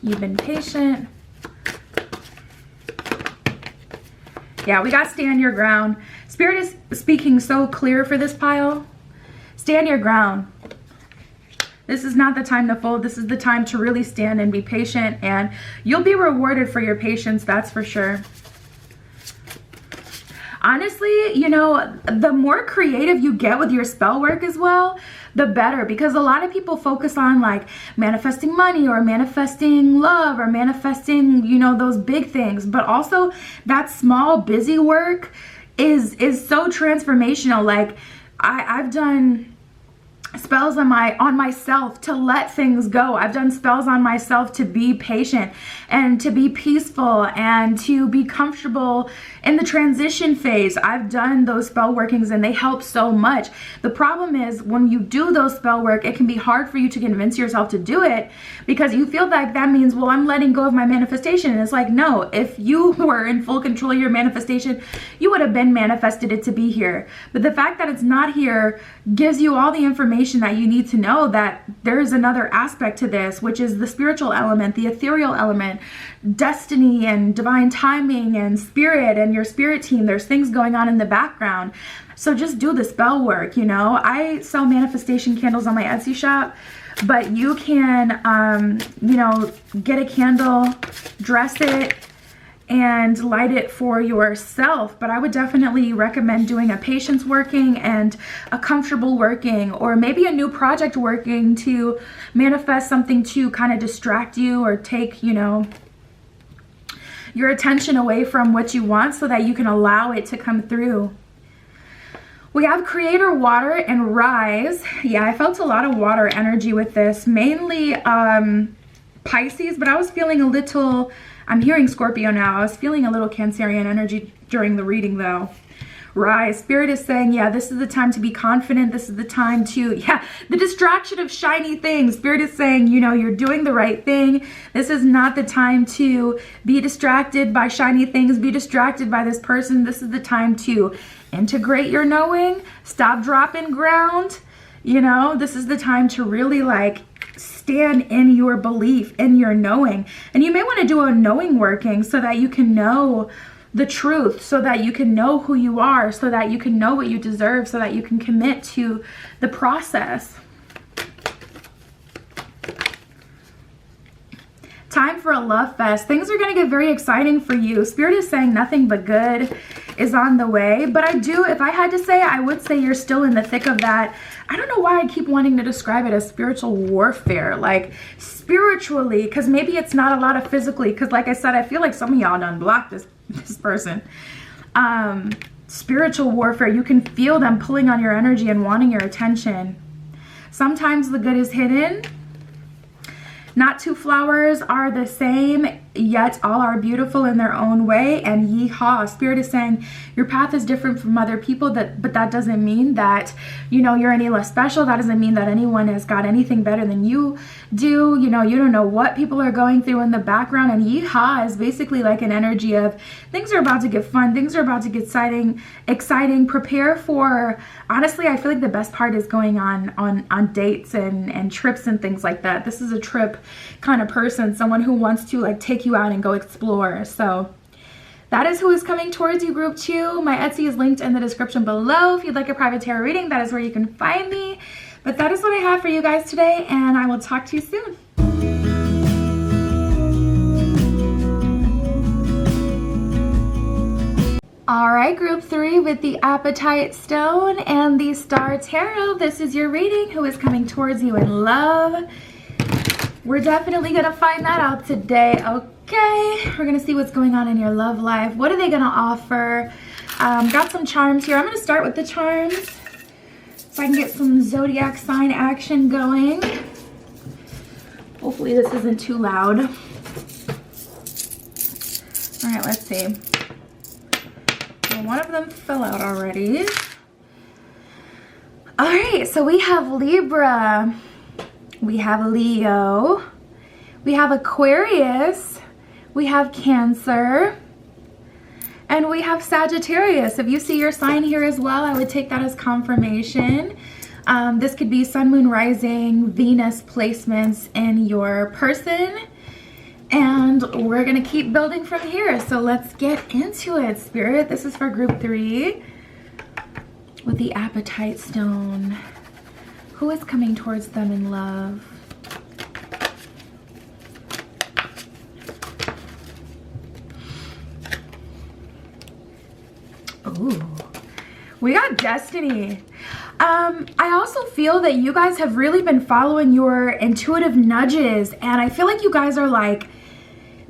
You've been patient. Yeah, we got stand your ground. Spirit is speaking so clear for this pile. Stand your ground. This is not the time to fold. This is the time to really stand and be patient. And you'll be rewarded for your patience, that's for sure. Honestly, you know, the more creative you get with your spell work as well, the better, because a lot of people focus on like manifesting money or manifesting love or manifesting, you know, those big things, but also that small busy work is so transformational. Like I've done spells on myself to let things go. I've done spells on myself to be patient and to be peaceful and to be comfortable in the transition phase. I've done those spell workings and they help so much. The problem is when you do those spell work, it can be hard for you to convince yourself to do it because you feel like that means, well, I'm letting go of my manifestation. And it's like, no, if you were in full control of your manifestation, you would have been manifested it to be here. But the fact that it's not here gives you all the information that you need to know that there's another aspect to this, which is the spiritual element, the ethereal element, destiny and divine timing and spirit and your spirit team. There's things going on in the background. So just do the spell work, you know. I sell manifestation candles on my Etsy shop, but you can, you know, get a candle, dress it, and light it for yourself. But I would definitely recommend doing a patience working and a comfortable working, or maybe a new project working to manifest something to kind of distract you or take, you know, your attention away from what you want so that you can allow it to come through. We have Creator, Water, and Rise. Yeah, I felt a lot of water energy with this, mainly Pisces, but I was feeling a little, I'm hearing Scorpio now. I was feeling a little Cancerian energy during the reading though. Rise. Spirit is saying, yeah, this is the time to be confident. This is the time to, yeah, the distraction of shiny things. Spirit is saying, you know, you're doing the right thing. This is not the time to be distracted by shiny things, be distracted by this person. This is the time to integrate your knowing, stop, drop, and ground. You know, this is the time to really like stand in your belief, in your knowing. And you may want to do a knowing working so that you can know the truth, so that you can know who you are, so that you can know what you deserve, so that you can commit to the process. Time for a love fest. Things are going to get very exciting for you. Spirit is saying nothing but good is on the way. But I do, if I had to say, I would say you're still in the thick of that. I don't know why I keep wanting to describe it as spiritual warfare, like spiritually, because maybe it's not a lot of physically, because like I said, I feel like some of y'all done blocked this person. Spiritual warfare, you can feel them pulling on your energy and wanting your attention. Sometimes the good is hidden. Not two flowers are the same, yet all are beautiful in their own way. And yeehaw, Spirit is saying your path is different from other people, but that doesn't mean that, you know, you're any less special. That doesn't mean that anyone has got anything better than you do. You know, you don't know what people are going through in the background. And yeehaw is basically like an energy of things are about to get fun. Things are about to get exciting. Prepare for, honestly, I feel like the best part is going on dates and trips and things like that. This is a trip kind of person, someone who wants to like take you out and go explore. So that is who is coming towards you, group 2. My Etsy is linked in the description below. If you'd like a private tarot reading, that is where you can find me. But that is what I have for you guys today, and I will talk to you soon. All right, group 3 with the Appetite Stone and the Star Tarot. This is your reading. Who is coming towards you in love? We're definitely gonna find that out today. Okay, we're gonna see what's going on in your love life. What are they gonna offer? Got some charms here. I'm gonna start with the charms so I can get some zodiac sign action going. Hopefully this isn't too loud. All right, let's see. Well, one of them fell out already. All right, so we have Libra. We have Leo, we have Aquarius, we have Cancer, and we have Sagittarius. If you see your sign here as well, I would take that as confirmation. This could be Sun, Moon, Rising, Venus placements in your person. And we're going to keep building from here. So let's get into it, Spirit. This is for group 3 with the Appetite Stone. Who is coming towards them in love? Ooh, we got Destiny. I also feel that you guys have really been following your intuitive nudges, and I feel like you guys are like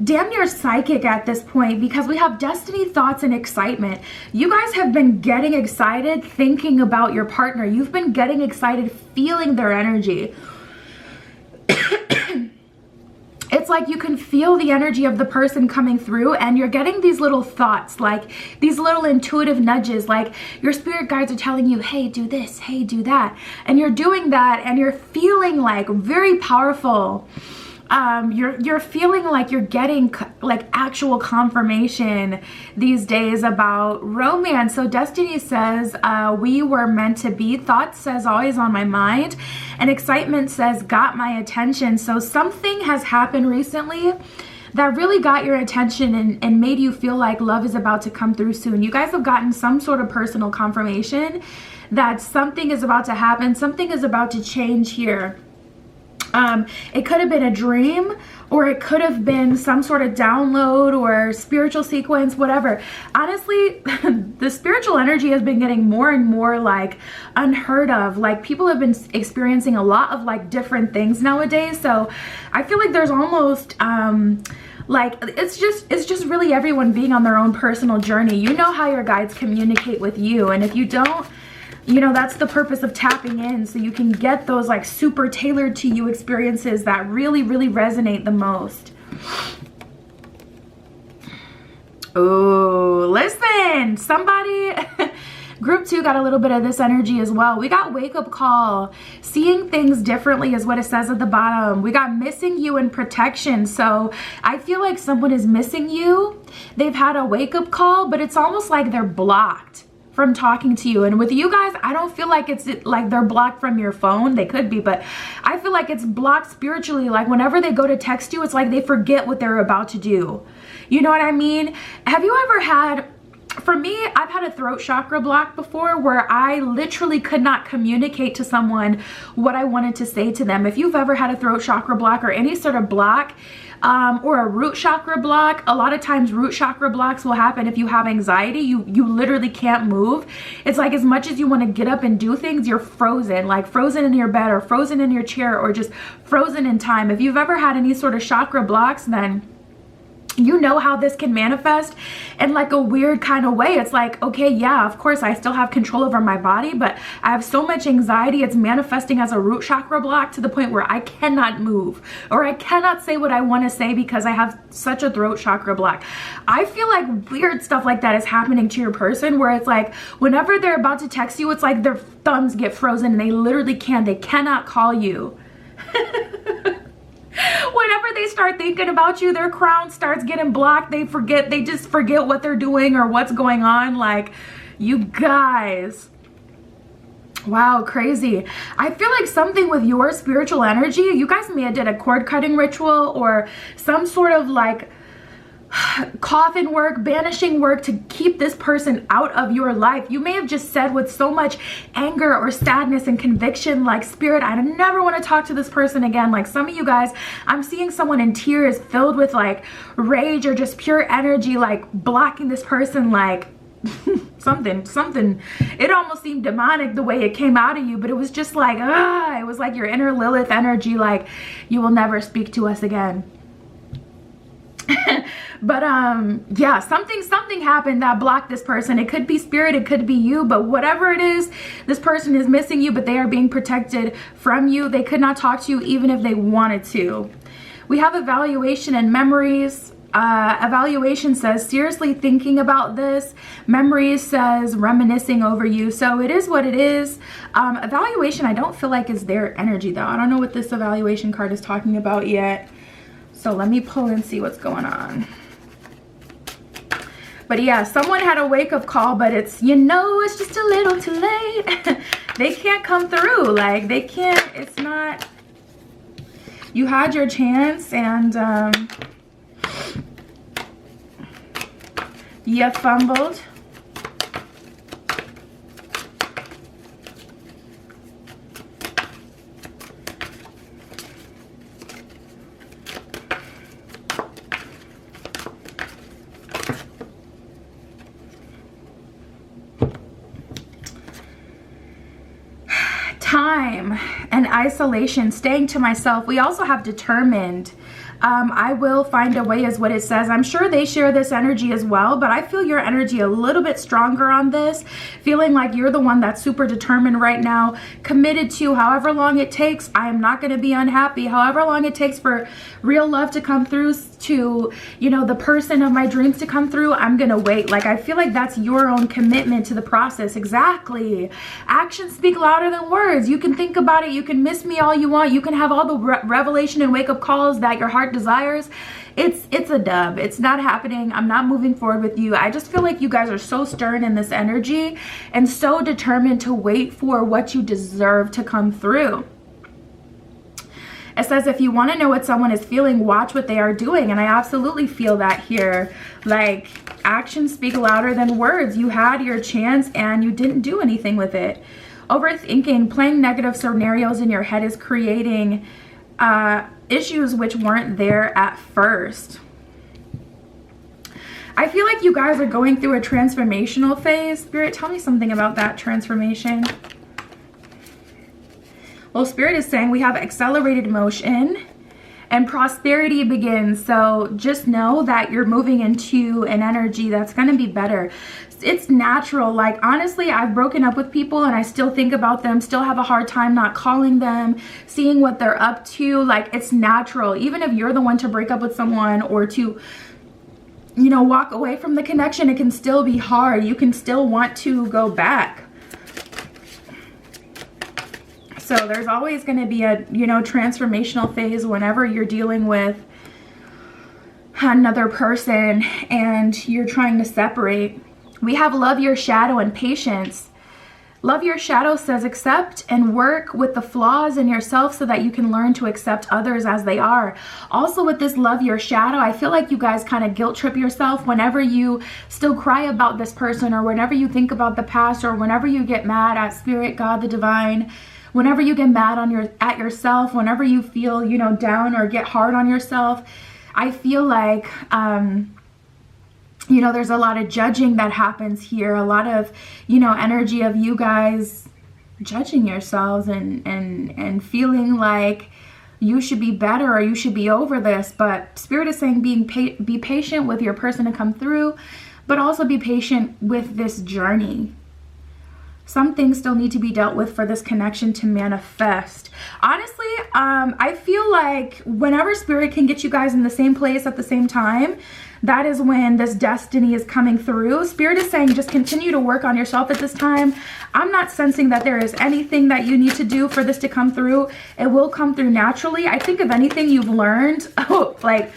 damn near psychic at this point, because we have destiny, thoughts, and excitement. You guys have been getting excited thinking about your partner. You've been getting excited feeling their energy. It's like you can feel the energy of the person coming through, and you're getting these little thoughts, like these little intuitive nudges, like your spirit guides are telling you, hey, do this, hey, do that. And you're doing that, and you're feeling like very powerful. You're feeling like you're getting like actual confirmation these days about romance. So destiny says we were meant to be. Thoughts says always on my mind, and excitement says got my attention. So something has happened recently that really got your attention and made you feel like love is about to come through soon. You guys have gotten some sort of personal confirmation that something is about to happen, something is about to change here. It could have been a dream, or it could have been some sort of download or spiritual sequence, whatever. Honestly, the spiritual energy has been getting more and more like unheard of. Like people have been experiencing a lot of like different things nowadays. So I feel like there's almost like it's just really everyone being on their own personal journey. You know how your guides communicate with you, and if you don't, you know, that's the purpose of tapping in, so you can get those like super tailored to you experiences that really, really resonate the most. Oh, listen, somebody, group 2 got a little bit of this energy as well. We got wake up call, seeing things differently is what it says at the bottom. We got missing you and protection. So I feel like someone is missing you. They've had a wake up call, but it's almost like they're blocked from talking to you. And with you guys, I don't feel like it's like they're blocked from your phone. They could be, but I feel like it's blocked spiritually. Like whenever they go to text you, it's like they forget what they're about to do. You know what I mean? Have you ever had, for me, I've had a throat chakra block before where I literally could not communicate to someone what I wanted to say to them. If you've ever had a throat chakra block or any sort of block, or a root chakra block, a lot of times root chakra blocks will happen if you have anxiety. You literally can't move. It's like as much as you want to get up and do things, you're frozen, like frozen in your bed or frozen in your chair or just frozen in time. If you've ever had any sort of chakra blocks, then you know how this can manifest in like a weird kind of way. It's like, okay, yeah, of course I still have control over my body, but I have so much anxiety, it's manifesting as a root chakra block to the point where I cannot move or I cannot say what I want to say because I have such a throat chakra block. I feel like weird stuff like that is happening to your person, where it's like whenever they're about to text you, it's like their thumbs get frozen and they cannot call you. Whenever they start thinking about you, their crown starts getting blocked. They just forget what they're doing or what's going on. Like, you guys, wow, crazy. I feel like something with your spiritual energy, you guys may have did a cord cutting ritual or some sort of like coffin work, banishing work to keep this person out of your life. You may have just said with so much anger or sadness and conviction, like, spirit, I never want to talk to this person again. Like some of you guys, I'm seeing someone in tears filled with like rage or just pure energy, like blocking this person, like something. It almost seemed demonic the way it came out of you, but it was just like, it was like your inner Lilith energy, like, you will never speak to us again. But yeah, something happened that blocked this person. It could be spirit, it could be you, but whatever it is, this person is missing you, but they are being protected from you. They could not talk to you even if they wanted to. We have evaluation and memories. Evaluation says seriously thinking about this. Memories says reminiscing over you. So it is what it is. Evaluation, I don't feel like is their energy though. I don't know what this evaluation card is talking about yet. So let me pull and see what's going on. But yeah, someone had a wake-up call, but it's, you know, it's just a little too late. They can't come through. Like, they can't, it's not, you had your chance and you fumbled. time and isolation, staying to myself. We also have determined. I will find a way is what it says. I'm sure they share this energy as well, but I feel your energy a little bit stronger on this, feeling like you're the one that's super determined right now, committed to however long it takes. I am not going to be unhappy. However long it takes for real love to come through, to, you know, the person of my dreams to come through, I'm going to wait. Like, I feel like that's your own commitment to the process. Exactly. Actions speak louder than words. You can think about it. You can miss me all you want. You can have all the revelation and wake up calls that your heart desires. It's a dub. It's not happening. I'm not moving forward with you. I just feel like you guys are so stern in this energy and so determined to wait for what you deserve to come through. It says, if you want to know what someone is feeling, watch what they are doing. And I absolutely feel that here. Like, actions speak louder than words. You had your chance and you didn't do anything with it. Overthinking, playing negative scenarios in your head is creating issues which weren't there at first. I feel like you guys are going through a transformational phase. Spirit, tell me something about that transformation. Well, Spirit is saying we have accelerated motion and prosperity begins. So just know that you're moving into an energy that's going to be better. It's natural. Like, honestly, I've broken up with people and I still think about them, still have a hard time not calling them, seeing what they're up to. Like, it's natural. Even if you're the one to break up with someone or to, you know, walk away from the connection, it can still be hard. You can still want to go back. So there's always going to be a, you know, transformational phase whenever you're dealing with another person and you're trying to separate. We have love your shadow and patience. Love your shadow says accept and work with the flaws in yourself so that you can learn to accept others as they are. Also with this love your shadow, I feel like you guys kind of guilt trip yourself whenever you still cry about this person, or whenever you think about the past, or whenever you get mad at Spirit, God, the divine. Whenever you get mad at yourself, whenever you feel, you know, down or get hard on yourself, I feel like, you know, there's a lot of judging that happens here. A lot of, you know, energy of you guys judging yourselves and feeling like you should be better or you should be over this. But Spirit is saying be patient with your person to come through, but also be patient with this journey. Some things still need to be dealt with for this connection to manifest. Honestly, I feel like whenever Spirit can get you guys in the same place at the same time, that is when this destiny is coming through. Spirit is saying just continue to work on yourself at this time. I'm not sensing that there is anything that you need to do for this to come through. It will come through naturally. I think if anything you've learned, like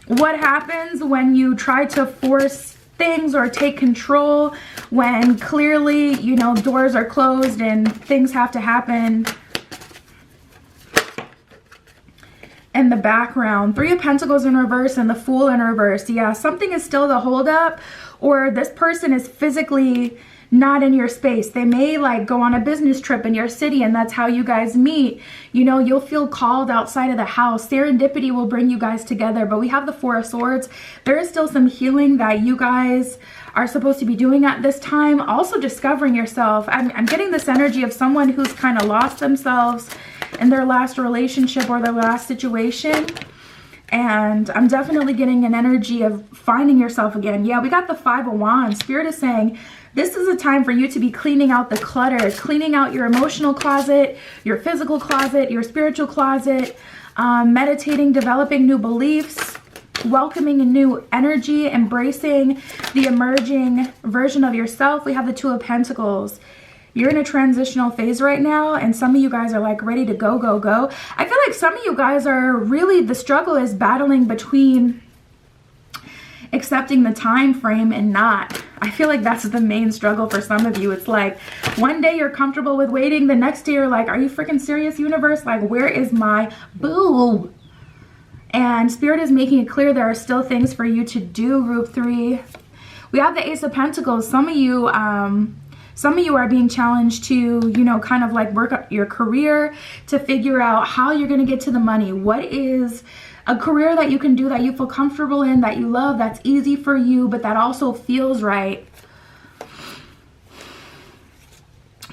what happens when you try to force things or take control when clearly, you know, doors are closed and things have to happen in the background. Three of Pentacles in reverse and the Fool in reverse. Yeah, something is still the holdup, or this person is physically not in your space. They may like go on a business trip in your city and that's how you guys meet. You know, you'll feel called outside of the house. Serendipity will bring you guys together. But we have the Four of Swords. There is still some healing that you guys are supposed to be doing at this time. Also discovering yourself. I'm getting this energy of someone who's kind of lost themselves in their last relationship or their last situation. And I'm definitely getting an energy of finding yourself again. Yeah, we got the Five of Wands. Spirit is saying this is a time for you to be cleaning out the clutter, cleaning out your emotional closet, your physical closet, your spiritual closet, meditating, developing new beliefs, welcoming a new energy, embracing the emerging version of yourself. We have the Two of Pentacles. You're in a transitional phase right now, and some of you guys are like ready to go, go, go. I feel like some of you guys are really, the struggle is battling between accepting the time frame and not. I feel like that's the main struggle for some of you. It's like one day you're comfortable with waiting, the next day you're like, are you freaking serious, universe? Like, where is my boo? And Spirit is making it clear there are still things for you to do, Group 3. We have the Ace of Pentacles. Some of you are being challenged to, you know, kind of like work up your career, to figure out how you're going to get to the money. What is a career that you can do that you feel comfortable in, that you love, that's easy for you, but that also feels right.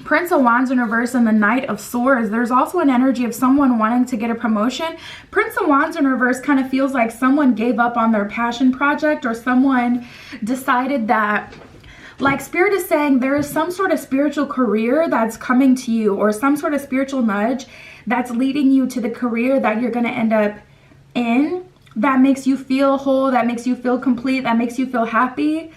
Prince of Wands in reverse and the Knight of Swords. There's also an energy of someone wanting to get a promotion. Prince of Wands in reverse kind of feels like someone gave up on their passion project, or someone decided that, like, Spirit is saying there is some sort of spiritual career that's coming to you, or some sort of spiritual nudge that's leading you to the career that you're going to end up in, that makes you feel whole, that makes you feel complete, that makes you feel happy.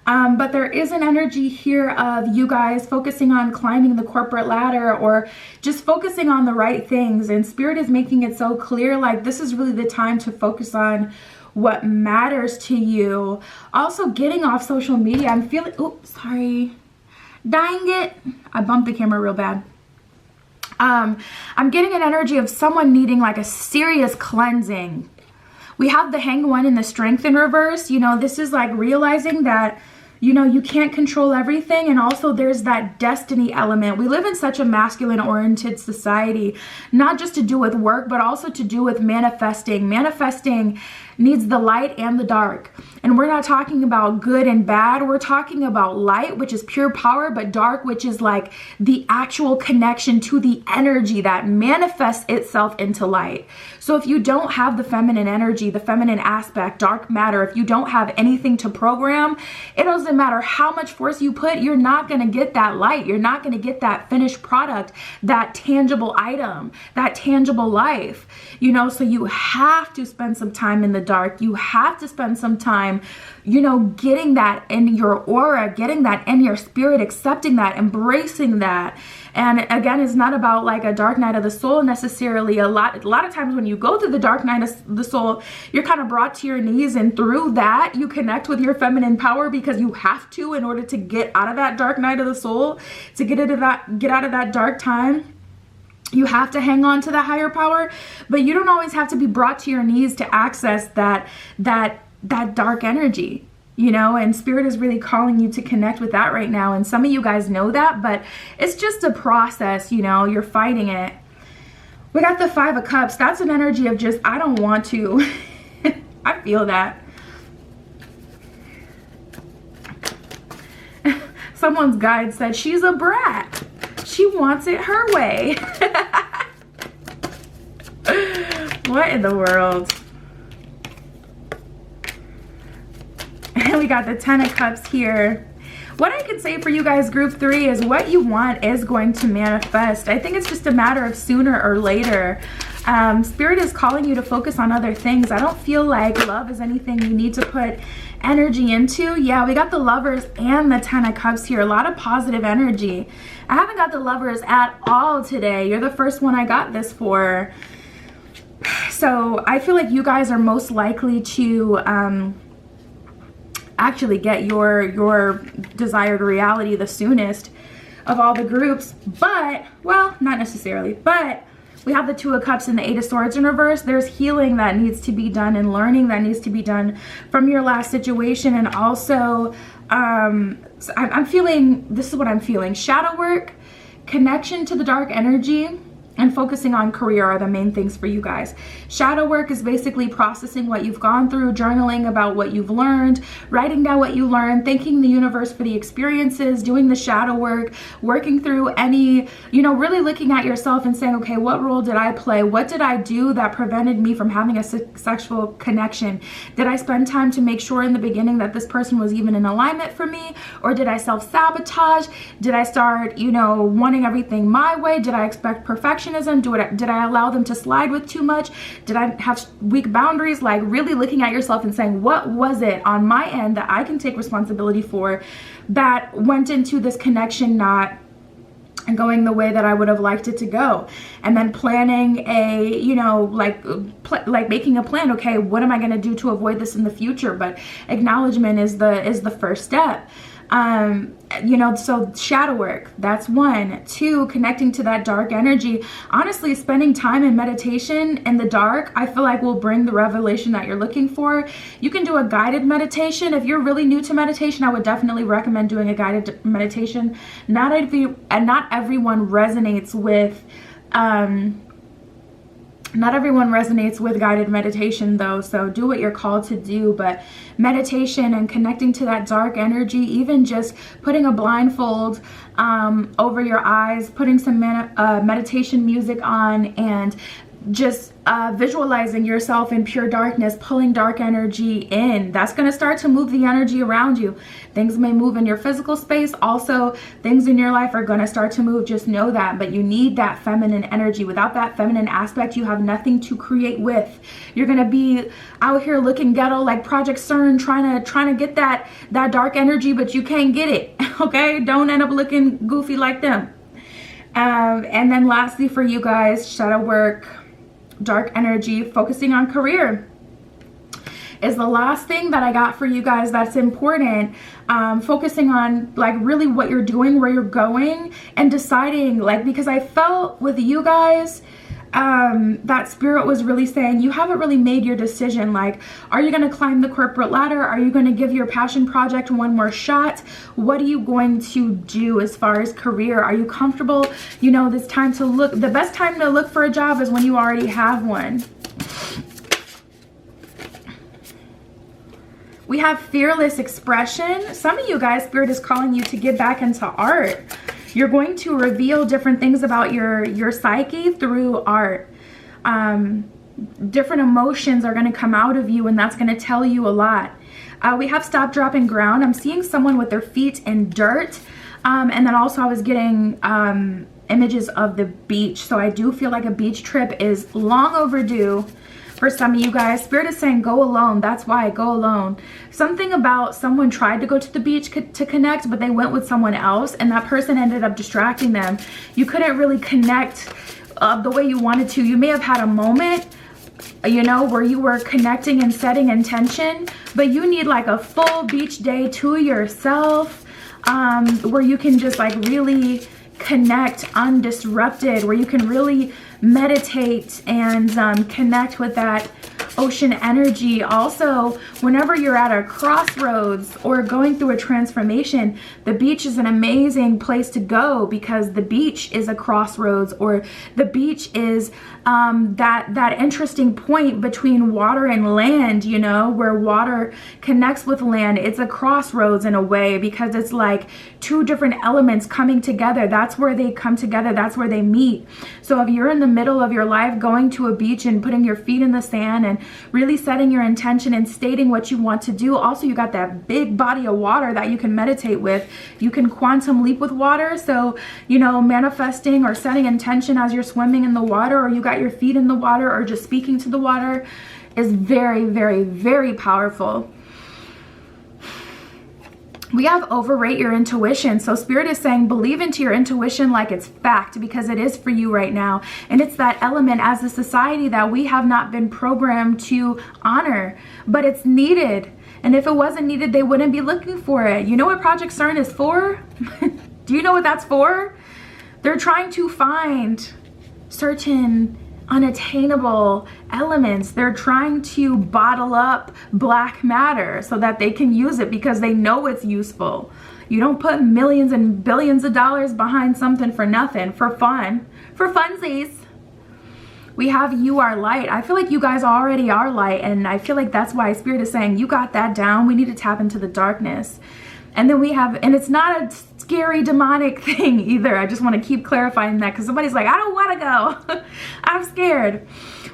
But there is an energy here of you guys focusing on climbing the corporate ladder, or just focusing on the right things. And Spirit is making it so clear, like, this is really the time to focus on what matters to you. Also, getting off social media. I'm feeling, oops, sorry. Dang it. I bumped the camera real bad. I'm getting an energy of someone needing like a serious cleansing. We have the Hanged One and the Strength in reverse. You know, this is like realizing that, you know, you can't control everything. And also there's that destiny element. We live in such a masculine oriented society, not just to do with work, but also to do with manifesting. Manifesting needs the light and the dark. And we're not talking about good and bad. We're talking about light, which is pure power, but dark, which is like the actual connection to the energy that manifests itself into light. So if you don't have the feminine energy, the feminine aspect, dark matter, if you don't have anything to program, it doesn't matter how much force you put, you're not going to get that light. You're not going to get that finished product, that tangible item, that tangible life, you know. So you have to spend some time in the dark. You have to spend some time, you know, getting that in your aura, getting that in your spirit, accepting that, embracing that. And again, it's not about like a dark night of the soul necessarily. A lot of times when you go through the dark night of the soul, you're kind of brought to your knees, and through that you connect with your feminine power, because you have to in order to get out of that dark night of the soul, to get out of that dark time. You have to hang on to the higher power, but you don't always have to be brought to your knees to access that dark energy, you know. And Spirit is really calling you to connect with that right now. And some of you guys know that, but it's just a process, you know. You're fighting it. We got the Five of Cups. That's an energy of just, I don't want to. I feel that. Someone's guide said she's a brat. She wants it her way. What in the world? And we got the Ten of Cups here. What I can say for you guys, group 3, is what you want is going to manifest. I think it's just a matter of sooner or later. Spirit is calling you to focus on other things. I don't feel like love is anything you need to put energy into. Yeah, we got the Lovers and the Ten of Cups here. A lot of positive energy. I haven't got the Lovers at all today. You're the first one I got this for. So I feel like you guys are most likely to actually get your desired reality the soonest of all the groups. But, well, not necessarily, but we have the Two of Cups and the Eight of Swords in reverse. There's healing that needs to be done, and learning that needs to be done from your last situation. And also, I'm feeling, this is what I'm feeling: shadow work, connection to the dark energy, and focusing on career are the main things for you guys. Shadow work is basically processing what you've gone through, journaling about what you've learned, writing down what you learned, thanking the universe for the experiences, doing the shadow work, working through any, you know, really looking at yourself and saying, okay, what role did I play? What did I do that prevented me from having a sexual connection? Did I spend time to make sure in the beginning that this person was even in alignment for me? Or did I self-sabotage? Did I start, you know, wanting everything my way? Did I expect perfection? Did I allow them to slide with too much? Did I have weak boundaries? Like, really looking at yourself and saying, what was it on my end that I can take responsibility for that went into this connection not going the way that I would have liked it to go? And then planning a, you know, like making a plan. Okay, what am I going to do to avoid this in the future? But acknowledgement is the first step. You know, so shadow work, that's 1. 2, connecting to that dark energy. Honestly, spending time in meditation in the dark, I feel like will bring the revelation that you're looking for. You can do a guided meditation. If you're really new to meditation, I would definitely recommend doing a guided meditation. Not everyone resonates with Not everyone resonates with guided meditation though, so do what you're called to do. But meditation and connecting to that dark energy, even just putting a blindfold over your eyes, putting some meditation music on, and just visualizing yourself in pure darkness, pulling dark energy in. That's going to start to move the energy around you. Things may move in your physical space. Also, things in your life are going to start to move. Just know that. But you need that feminine energy. Without that feminine aspect, you have nothing to create with. You're going to be out here looking ghetto like Project CERN, trying to get that dark energy, but you can't get it. Okay? Don't end up looking goofy like them. And then lastly for you guys, shadow work, dark energy, focusing on career is the last thing that I got for you guys that's important. Focusing on like really what you're doing, where you're going, and deciding, like, because I felt with you guys that spirit was really saying you haven't really made your decision. Like, are you going to climb the corporate ladder? Are you going to give your passion project one more shot? What are you going to do as far as career? Are you comfortable? You know, this time to look, the best time to look for a job is when you already have one. We have fearless expression. Some of you guys, spirit is calling you to get back into art. You're going to reveal different things about your psyche through art. Different emotions are going to come out of you, and that's going to tell you a lot. We have stop, drop, and ground. I'm seeing someone with their feet in dirt. And then also I was getting images of the beach. So I do feel like a beach trip is long overdue for some of you guys. Spirit is saying go alone. That's why, go alone. Something about someone tried to go to the beach to connect, but they went with someone else, and that person ended up distracting them. You couldn't really connect the way you wanted to. You may have had a moment, you know, where you were connecting and setting intention, but you need like a full beach day to yourself, where you can just like really connect undisrupted, where you can really meditate and connect with that ocean energy. Also, whenever you're at a crossroads or going through a transformation, the beach is an amazing place to go, because the beach is a crossroads, or the beach is that interesting point between water and land, you know, where water connects with land. It's a crossroads in a way, because it's like two different elements coming together. That's where they come together. That's where they meet. So if you're in the middle of your life going to a beach and putting your feet in the sand and really setting your intention and stating what you want to do, also you got that big body of water that you can meditate with. You can quantum leap with water. So, you know, manifesting or setting intention as you're swimming in the water, or you got your feet in the water, or just speaking to the water, is very, very, very powerful. We have overrate your intuition. So spirit is saying believe into your intuition like it's fact, because it is for you right now. And it's that element as a society that we have not been programmed to honor, but it's needed. And if it wasn't needed, they wouldn't be looking for it. You know what Project CERN is for? Do you know what that's for? They're trying to find certain unattainable elements. They're trying to bottle up black matter so that they can use it, because they know it's useful. You don't put millions and billions of dollars behind something for nothing, for fun, for funsies. We have you are light. I feel like you guys already are light, and I feel like that's why spirit is saying you got that down. We need to tap into the darkness. And then we have, and it's not a scary demonic thing either. I just want to keep clarifying that, because somebody's like, I don't want to go. I'm scared.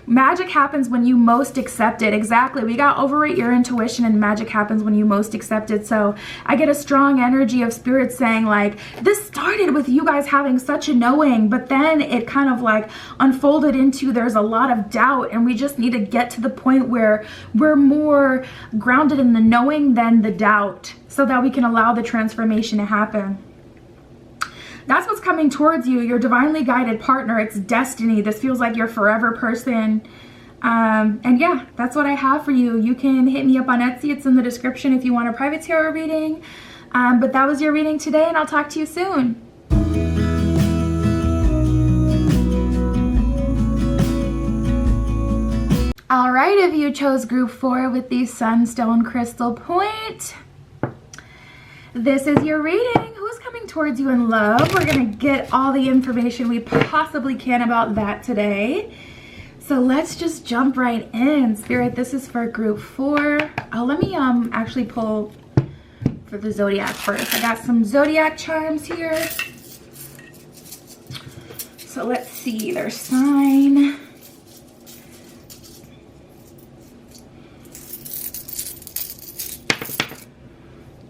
Magic happens when you most accept it. Exactly. We got overrate your intuition, and magic happens when you most accept it. So I get a strong energy of spirit saying like, this started with you guys having such a knowing, but then it kind of like unfolded into there's a lot of doubt, and we just need to get to the point where we're more grounded in the knowing than the doubt, so that we can allow the transformation to happen. That's what's coming towards you, your divinely guided partner. It's destiny. This feels like your forever person. And yeah, that's what I have for you. You can hit me up on Etsy. It's in the description if you want a private tarot reading. But that was your reading today, and I'll talk to you soon. All right, if you chose group 4 with the Sunstone Crystal Point, this is your reading. Who's coming towards you in love? We're going to get all the information we possibly can about that today. So let's just jump right in. Spirit, this is for group 4. Oh, let me actually pull for the zodiac first. I got some zodiac charms here. So let's see their sign.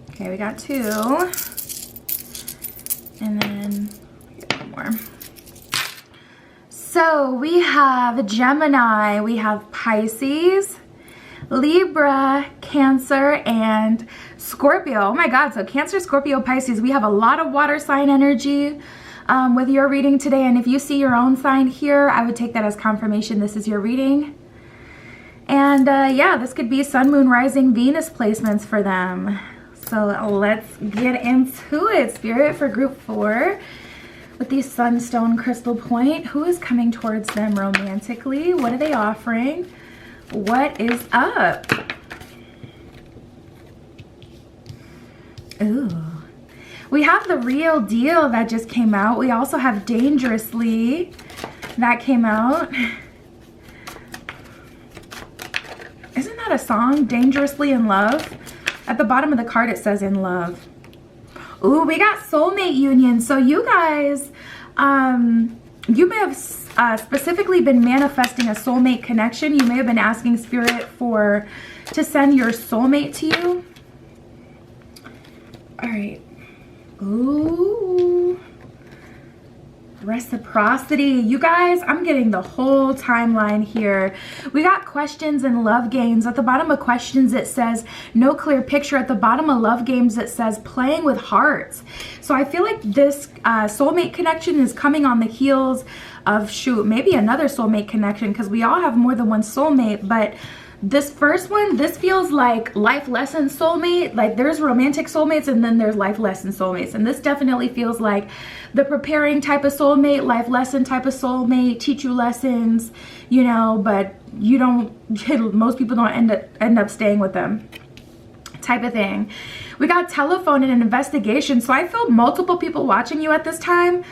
Okay, we got 2. And then one more. So we have Gemini, we have Pisces, Libra, Cancer, and Scorpio. Oh my God, so Cancer, Scorpio, Pisces. We have a lot of water sign energy with your reading today. And if you see your own sign here, I would take that as confirmation this is your reading. And yeah, this could be Sun, Moon, Rising, Venus placements for them. So let's get into it, Spirit, for group 4. With the Sunstone Crystal Point, who is coming towards them romantically? What are they offering? What is up? Ooh. We have the Real Deal that just came out. We also have Dangerously that came out. Isn't that a song? Dangerously in Love? At the bottom of the card it says in love. Ooh, we got soulmate union. So you guys, you may have specifically been manifesting a soulmate connection. You may have been asking Spirit to send your soulmate to you. All right. Ooh. Reciprocity. You guys, I'm getting the whole timeline here. We got questions and love games. At the bottom of questions it says no clear picture. At the bottom of love games it says playing with hearts. So I feel like this soulmate connection is coming on the heels of, shoot, maybe another soulmate connection, because we all have more than one soulmate. But this first one, this feels like life lesson soulmate. Like there's romantic soulmates and then there's life lesson soulmates. And this definitely feels like the preparing type of soulmate, life lesson type of soulmate, teach you lessons, you know, but you don't, most people don't end up staying with them type of thing. We got telephone and an investigation. So I feel multiple people watching you at this time.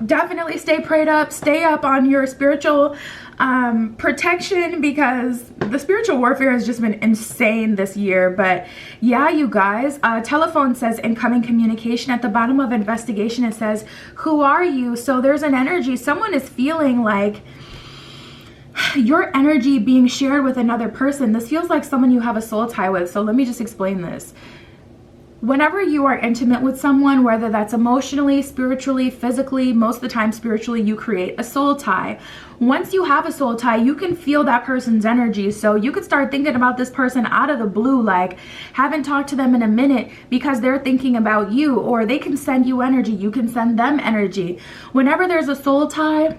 Definitely stay prayed up, stay up on your spiritual protection, because the spiritual warfare has just been insane this year. But yeah, you guys, telephone says incoming communication. At the bottom of investigation it says who are you? So there's an energy, someone is feeling like your energy being shared with another person. This feels like someone you have a soul tie with. So let me just explain this. Whenever you are intimate with someone, whether that's emotionally, spiritually, physically, most of the time spiritually, you create a soul tie. Once you have a soul tie, you can feel that person's energy. So you could start thinking about this person out of the blue, like haven't talked to them in a minute because they're thinking about you, or they can send you energy. You can send them energy. Whenever there's a soul tie,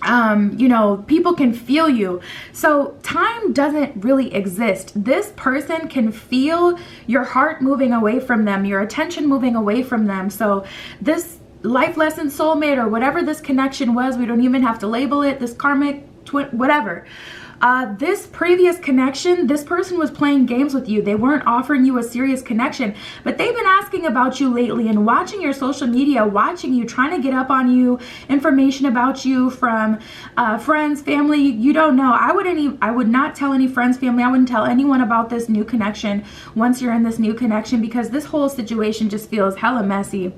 you know, people can feel you. So time doesn't really exist. This person can feel your heart moving away from them, your attention moving away from them. So this life lesson soulmate, or whatever this connection was, we don't even have to label it, this karmic twin, whatever. This previous connection, this person was playing games with you. They weren't offering you a serious connection, but they've been asking about you lately and watching your social media, watching you, trying to get up on you, information about you from friends, family. You don't know. I would not tell any friends, family. I wouldn't tell anyone about this new connection once you're in this new connection, because this whole situation just feels hella messy.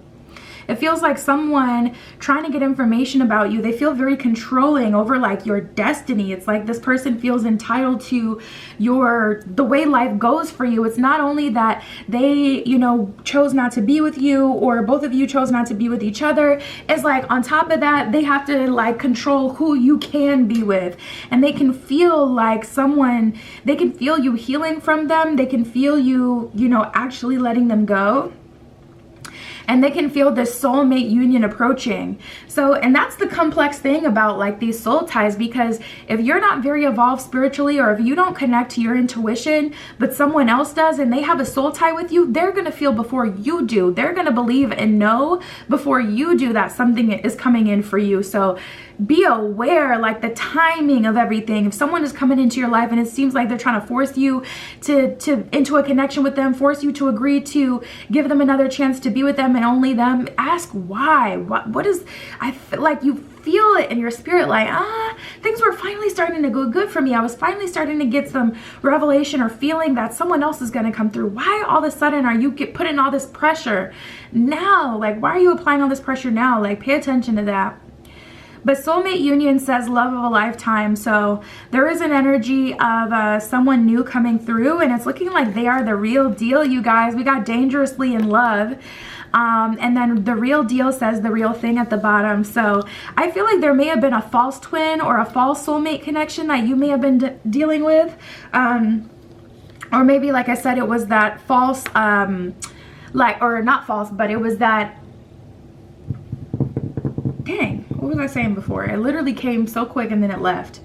It feels like someone trying to get information about you. They feel very controlling over like your destiny. It's like this person feels entitled to the way life goes for you. It's not only that they, you know, chose not to be with you, or both of you chose not to be with each other. It's like on top of that, they have to like control who you can be with. And they can feel like they can feel you healing from them. They can feel you, you know, actually letting them go. And they can feel this soulmate union approaching. So, and that's the complex thing about like these soul ties, because if you're not very evolved spiritually, or if you don't connect to your intuition, but someone else does and they have a soul tie with you, they're gonna feel before you do. They're gonna believe and know before you do that something is coming in for you. So be aware, like the timing of everything. If someone is coming into your life and it seems like they're trying to force you into a connection with them, force you to agree to give them another chance to be with them and only them, ask why. What is, I feel like you feel it in your spirit, like, things were finally starting to go good for me. I was finally starting to get some revelation or feeling that someone else is going to come through. Why all of a sudden are you putting all this pressure now? Like, why are you applying all this pressure now? Like, pay attention to that. But soulmate union says love of a lifetime. So there is an energy of someone new coming through, and it's looking like they are the real deal, you guys. We got dangerously in love. And then the real deal says the real thing at the bottom. So I feel like there may have been a false twin or a false soulmate connection that you may have been dealing with. Or maybe, like I said, it was that false, or not false, but it was that, dang, what was I saying before? It literally came so quick and then it left.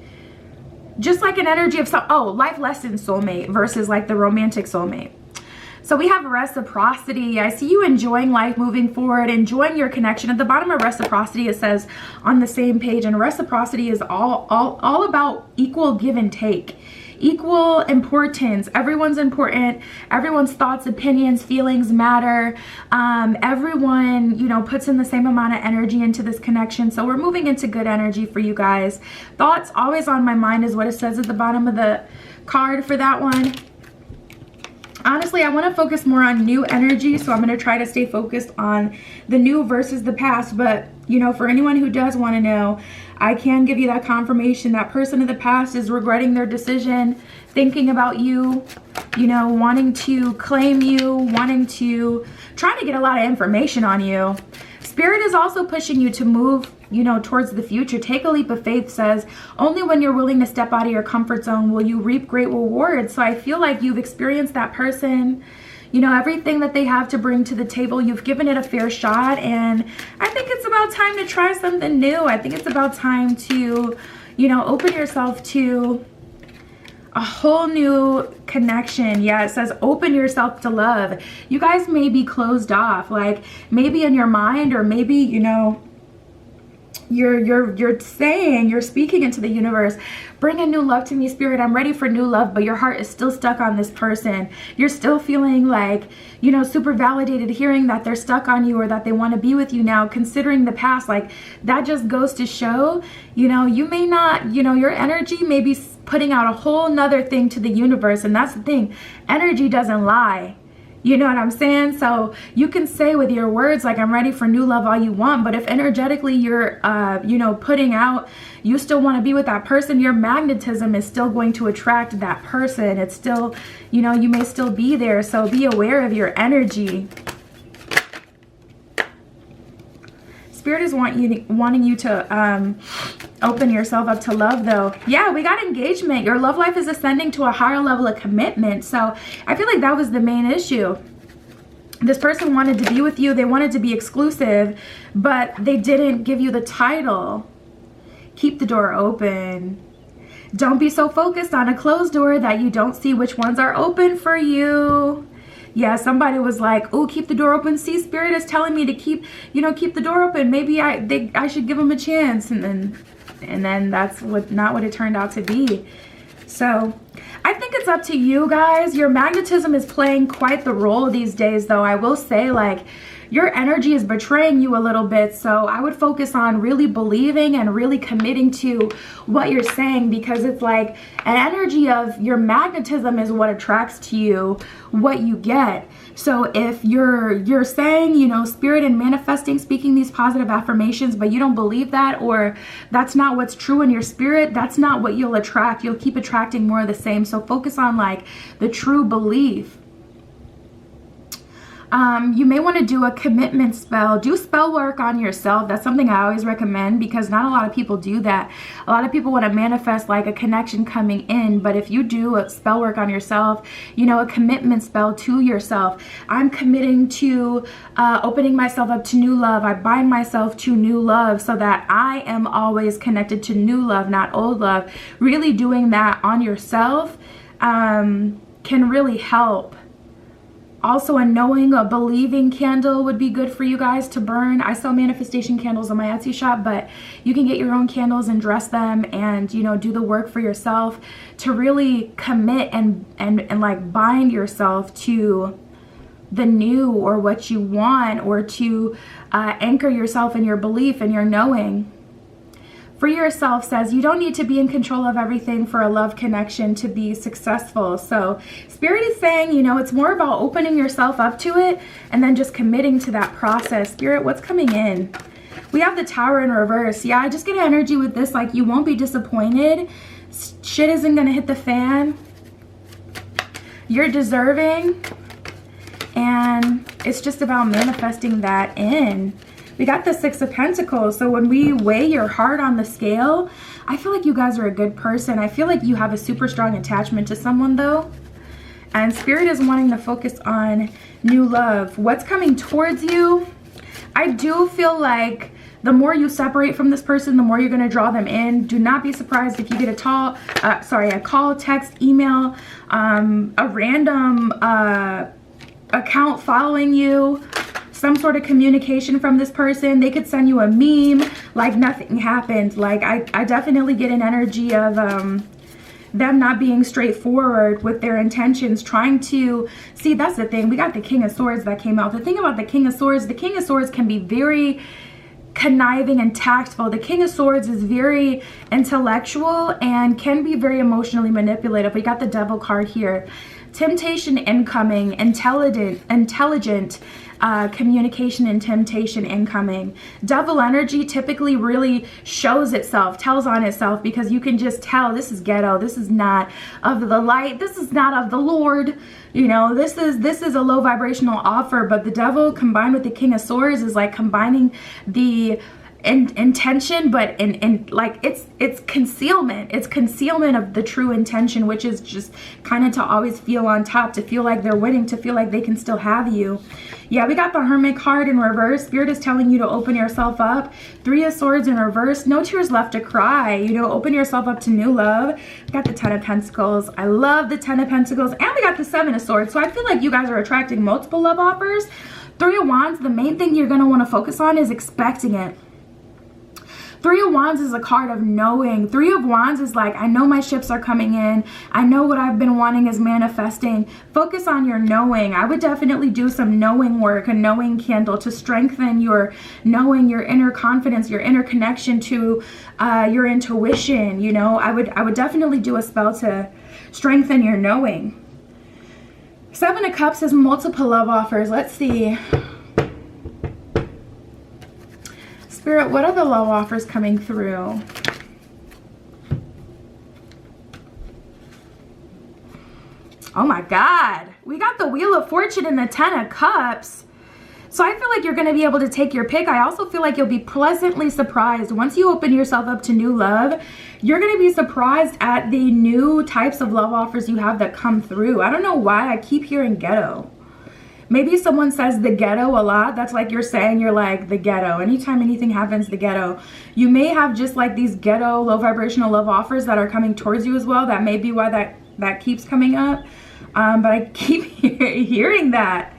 Just like an energy of life lesson soulmate versus like the romantic soulmate. So we have reciprocity. I see you enjoying life, moving forward, enjoying your connection. At the bottom of reciprocity, it says on the same page, and reciprocity is all about equal give and take. Equal importance. Everyone's important. Everyone's thoughts, opinions, feelings matter. Everyone, puts in the same amount of energy into this connection. So we're moving into good energy for you guys. Thoughts always on my mind is what it says at the bottom of the card for that one. Honestly, I want to focus more on new energy, so I'm going to try to stay focused on the new versus the past. But, for anyone who does want to know, I can give you that confirmation. That person of the past is regretting their decision, thinking about you, wanting to claim you, trying to get a lot of information on you. Spirit is also pushing you to move, towards the future. Take a leap of faith says, only when you're willing to step out of your comfort zone will you reap great rewards. So I feel like you've experienced that person, everything that they have to bring to the table. You've given it a fair shot. And I think it's about time to try something new. I think it's about time to, open yourself to a whole new connection. Yeah, it says open yourself to love. You guys may be closed off, like maybe in your mind, or maybe, you're speaking into the universe, bring a new love to me, Spirit. I'm ready for new love, but your heart is still stuck on this person. You're still feeling like, super validated, hearing that they're stuck on you or that they want to be with you now, considering the past. Like, that just goes to show, you may not, your energy may be putting out a whole nother thing to the universe. And that's the thing, energy doesn't lie. You know what I'm saying? So you can say with your words, like, I'm ready for new love all you want. But if energetically you're, putting out, you still want to be with that person, your magnetism is still going to attract that person. It's still, you may still be there. So be aware of your energy. Spirit is wanting you to open yourself up to love, though. Yeah, we got engagement. Your love life is ascending to a higher level of commitment. So I feel like that was the main issue. This person wanted to be with you. They wanted to be exclusive, but they didn't give you the title. Keep the door open. Don't be so focused on a closed door that you don't see which ones are open for you. Yeah, somebody was like, oh, keep the door open. See, Spirit is telling me to keep the door open. Maybe I should give them a chance. And then that's not what it turned out to be. So I think it's up to you guys. Your magnetism is playing quite the role these days, though. I will say, like, your energy is betraying you a little bit. So I would focus on really believing and really committing to what you're saying, because it's like an energy of your magnetism is what attracts to you what you get. So if you're saying, Spirit, and manifesting, speaking these positive affirmations, but you don't believe that, or that's not what's true in your spirit, that's not what you'll attract. You'll keep attracting more of the same. So focus on like the true belief. You may want to do a commitment spell. Do spell work on yourself. That's something I always recommend, because not a lot of people do that. A lot of people want to manifest like a connection coming in, but if you do a spell work on yourself, a commitment spell to yourself. I'm committing to opening myself up to new love. I bind myself to new love so that I am always connected to new love, not old love. Really doing that on yourself can really help. Also, a knowing, a believing candle would be good for you guys to burn. I sell manifestation candles on my Etsy shop, but you can get your own candles and dress them and, do the work for yourself to really commit and like bind yourself to the new, or what you want, or to anchor yourself in your belief and your knowing. for yourself says you don't need to be in control of everything for a love connection to be successful. So Spirit is saying, you know, it's more about opening yourself up to it and then just committing to that process. Spirit, what's coming in? We have the Tower in reverse. Yeah, I just get energy with this, like you won't be disappointed. Shit isn't gonna hit the fan. You're deserving. And it's just about manifesting that in. We got the Six of Pentacles. So when we weigh your heart on the scale, I feel like you guys are a good person. I feel like you have a super strong attachment to someone though. And Spirit is wanting to focus on new love. What's coming towards you? I do feel like the more you separate from this person, the more you're going to draw them in. Do not be surprised if you get a call, text, email, a random account following you, some sort of communication from this person. They could send you a meme like nothing happened. Like I definitely get an energy of them not being straightforward with their intentions, trying to see. That's the thing. We got the King of Swords that came out. The thing about the King of Swords can be very conniving and tactful. The King of Swords is very intellectual and can be very emotionally manipulative. We got the Devil card here. Temptation incoming, intelligent communication and temptation incoming. Devil energy typically really shows itself, tells on itself, because you can just tell this is ghetto. This is not of the light. This is not of the Lord. You know, this is a low vibrational offer. But the Devil combined with the King of Swords is like combining the intention, but in like it's concealment. It's concealment of the true intention, which is just kind of to always feel on top, to feel like they're winning, to feel like they can still have you. Yeah, we got the Hermit card in reverse. Spirit is telling you to open yourself up. Three of Swords in reverse. No tears left to cry. You know, open yourself up to new love. We got the Ten of Pentacles. I love the Ten of Pentacles. And we got the Seven of Swords. So I feel like you guys are attracting multiple love offers. Three of Wands, the main thing you're going to want to focus on is expecting it. Three of Wands is a card of knowing. Three of Wands is like, I know my ships are coming in. I know what I've been wanting is manifesting. Focus on your knowing. I would definitely do some knowing work, a knowing candle to strengthen your knowing, your inner confidence, your inner connection to your intuition. You know, I would definitely do a spell to strengthen your knowing. Seven of Cups is multiple love offers. Let's see. Spirit, what are the love offers coming through? Oh my God. We got the Wheel of Fortune and the Ten of Cups. So I feel like you're going to be able to take your pick. I also feel like you'll be pleasantly surprised. Once you open yourself up to new love, you're going to be surprised at the new types of love offers you have that come through. I don't know why I keep hearing ghetto. Maybe someone says the ghetto a lot. That's like you're saying you're like the ghetto. Anytime anything happens, the ghetto. You may have just like these ghetto low vibrational love offers that are coming towards you as well. That may be why that keeps coming up. But I keep hearing that.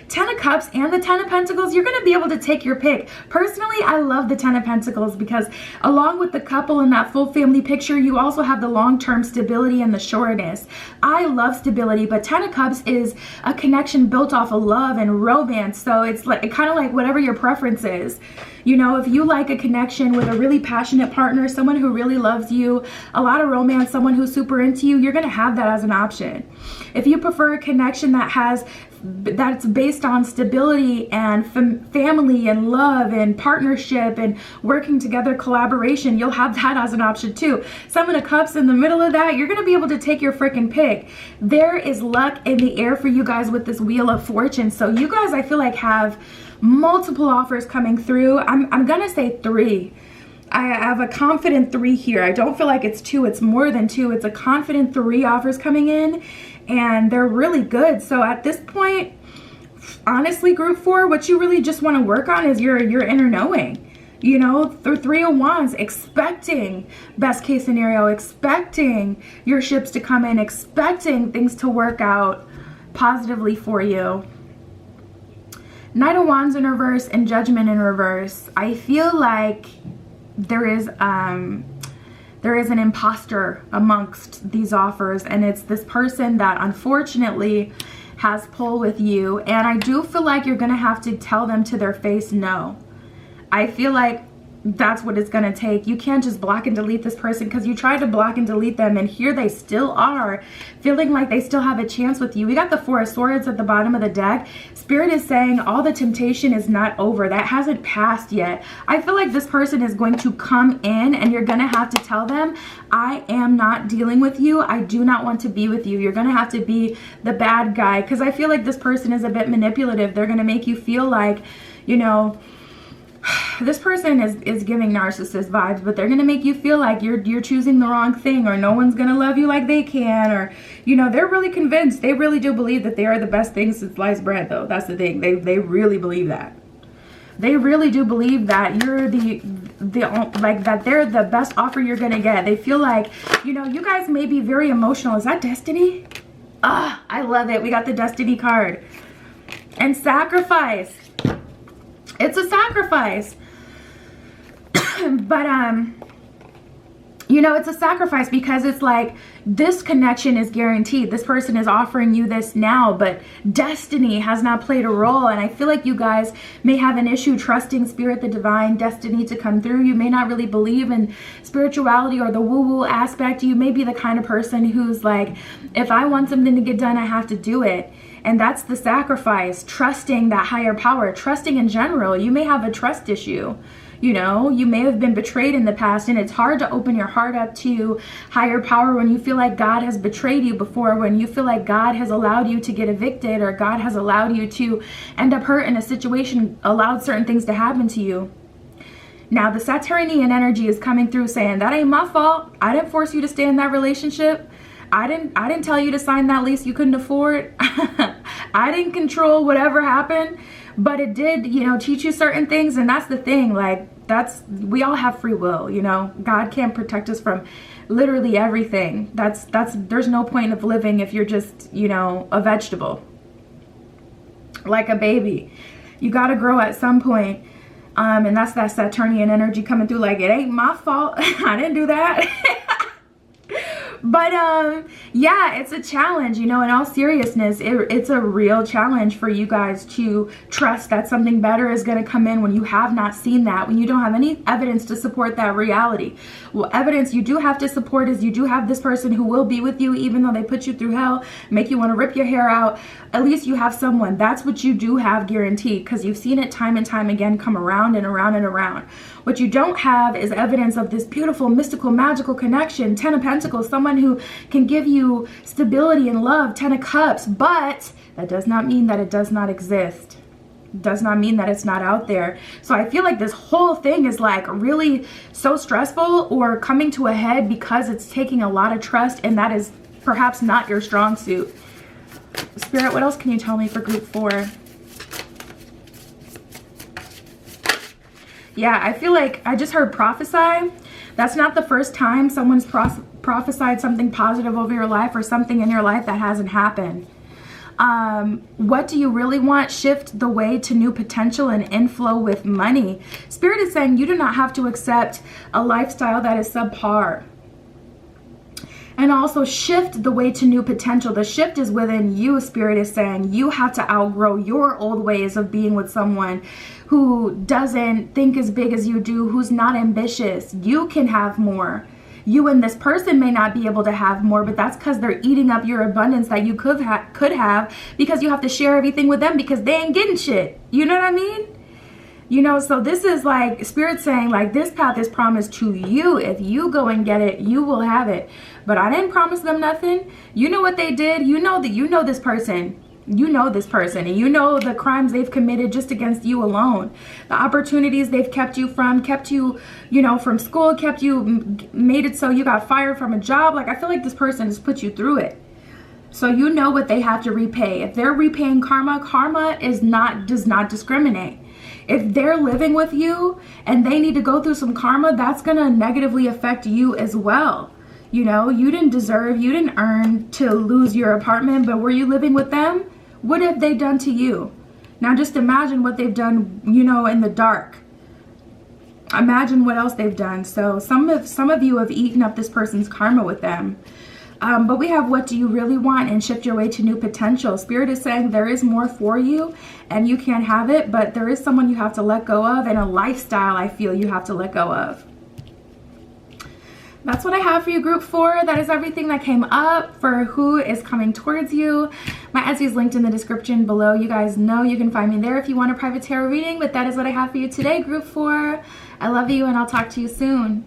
Ten of Cups and the Ten of Pentacles, you're going to be able to take your pick. Personally, I love the Ten of Pentacles because along with the couple in that full family picture, you also have the long-term stability and the sureness. I love stability, but Ten of Cups is a connection built off of love and romance. So it's like kind of like whatever your preference is. You know, if you like a connection with a really passionate partner, someone who really loves you, a lot of romance, someone who's super into you, you're going to have that as an option. If you prefer a connection that's based on stability and family and love and partnership and working together, collaboration, you'll have that as an option too. Seven of Cups in the middle of that, you're going to be able to take your freaking pick. There is luck in the air for you guys with this Wheel of Fortune. So you guys, I feel like, have multiple offers coming through. I'm gonna say three. I have a confident three here. I don't feel like it's two. It's more than two. It's a confident three offers coming in, and they're really good. So at this point, honestly, group 4, what you really just want to work on is your inner knowing. You know, through Three of Wands, expecting best case scenario, expecting your ships to come in, expecting things to work out positively for you. Knight of Wands in reverse and Judgment in reverse. I feel like there is an imposter amongst these offers, and it's this person that unfortunately has pull with you, and I do feel like you're gonna have to tell them to their face no. I feel like That's what it's going to take. You can't just block and delete this person, because you tried to block and delete them, and here they still are, feeling like they still have a chance with you. We got the Four of Swords at the bottom of the deck. Spirit is saying all the temptation is not over. That hasn't passed yet. I feel like this person is going to come in, and you're going to have to tell them, I am not dealing with you. I do not want to be with you. You're going to have to be the bad guy, because I feel like this person is a bit manipulative. They're going to make you feel like, you know, this person is giving narcissist vibes, but they're going to make you feel like you're choosing the wrong thing, or no one's going to love you like they can, or, you know, they're really convinced. They really do believe that they are the best thing since sliced bread, though. That's the thing. They really believe that. They really do believe that you're like, that they're the best offer you're going to get. They feel like, you know, you guys may be very emotional. Is that destiny? Ah, I love it. We got the destiny card. And sacrifice. It's a sacrifice. But you know, it's a sacrifice because it's like, this connection is guaranteed. This person is offering you this now, but destiny has not played a role. And I feel like you guys may have an issue trusting spirit, the divine, destiny to come through. You may not really believe in spirituality or the woo-woo aspect. You may be the kind of person who's like, if I want something to get done, I have to do it. And that's the sacrifice, trusting that higher power, trusting in general. You may have a trust issue. You know, you may have been betrayed in the past, and it's hard to open your heart up to higher power when you feel like God has betrayed you before, when you feel like God has allowed you to get evicted, or God has allowed you to end up hurt in a situation, allowed certain things to happen to you. Now, the Saturnian energy is coming through saying, that ain't my fault. I didn't force you to stay in that relationship. I didn't tell you to sign that lease you couldn't afford. I didn't control whatever happened, but it did, you know, teach you certain things. And that's the thing, like, we all have free will, you know. God can't protect us from literally everything. There's no point of living if you're just, you know, a vegetable, like a baby. You got to grow at some point. And that's that Saturnian energy coming through, like, it ain't my fault. I didn't do that. But yeah, it's a challenge, you know. In all seriousness, it's a real challenge for you guys to trust that something better is going to come in when you have not seen that, when you don't have any evidence to support that reality. Well, evidence you do have to support is you do have this person who will be with you even though they put you through hell, make you want to rip your hair out. At least you have someone. That's what you do have guaranteed, because you've seen it time and time again come around and around and around. What you don't have is evidence of this beautiful, mystical, magical connection. 10 of Pentacles, someone who can give you stability and love. 10 of Cups, but that does not mean that it does not exist. It does not mean that it's not out there. So I feel like this whole thing is like really so stressful or coming to a head because it's taking a lot of trust, and that is perhaps not your strong suit. Spirit, what else can you tell me for group 4? Yeah, I feel like I just heard prophesy. That's not the first time someone's prophesied something positive over your life or something in your life that hasn't happened. What do you really want? Shift the way to new potential and inflow with money. Spirit is saying you do not have to accept a lifestyle that is subpar. And also shift the way to new potential. The shift is within you. Spirit is saying you have to outgrow your old ways of being with someone who doesn't think as big as you do, who's not ambitious. You can have more. You and this person may not be able to have more, but that's because they're eating up your abundance that you could have, because you have to share everything with them because they ain't getting shit. You know what I mean? You know, so this is like Spirit saying, like, this path is promised to you. If you go and get it, you will have it. But I didn't promise them nothing. You know what they did. You know that you know this person. You know this person, and you know the crimes they've committed just against you alone. The opportunities they've kept you, you know, from school, made it so you got fired from a job. Like, I feel like this person has put you through it. So you know what they have to repay. If they're repaying karma, karma does not discriminate. If they're living with you and they need to go through some karma, that's going to negatively affect you as well. You know, you didn't earn to lose your apartment, but were you living with them? What have they done to you? Now just imagine what they've done, you know, in the dark. Imagine what else they've done. So some of you have eaten up this person's karma with them. But we have what do you really want and shift your way to new potential. Spirit is saying there is more for you and you can't have it, but there is someone you have to let go of and a lifestyle I feel you have to let go of. That's what I have for you, group 4. That is everything that came up for who is coming towards you. My Etsy is linked in the description below. You guys know you can find me there if you want a private tarot reading, but that is what I have for you today, group 4. I love you and I'll talk to you soon.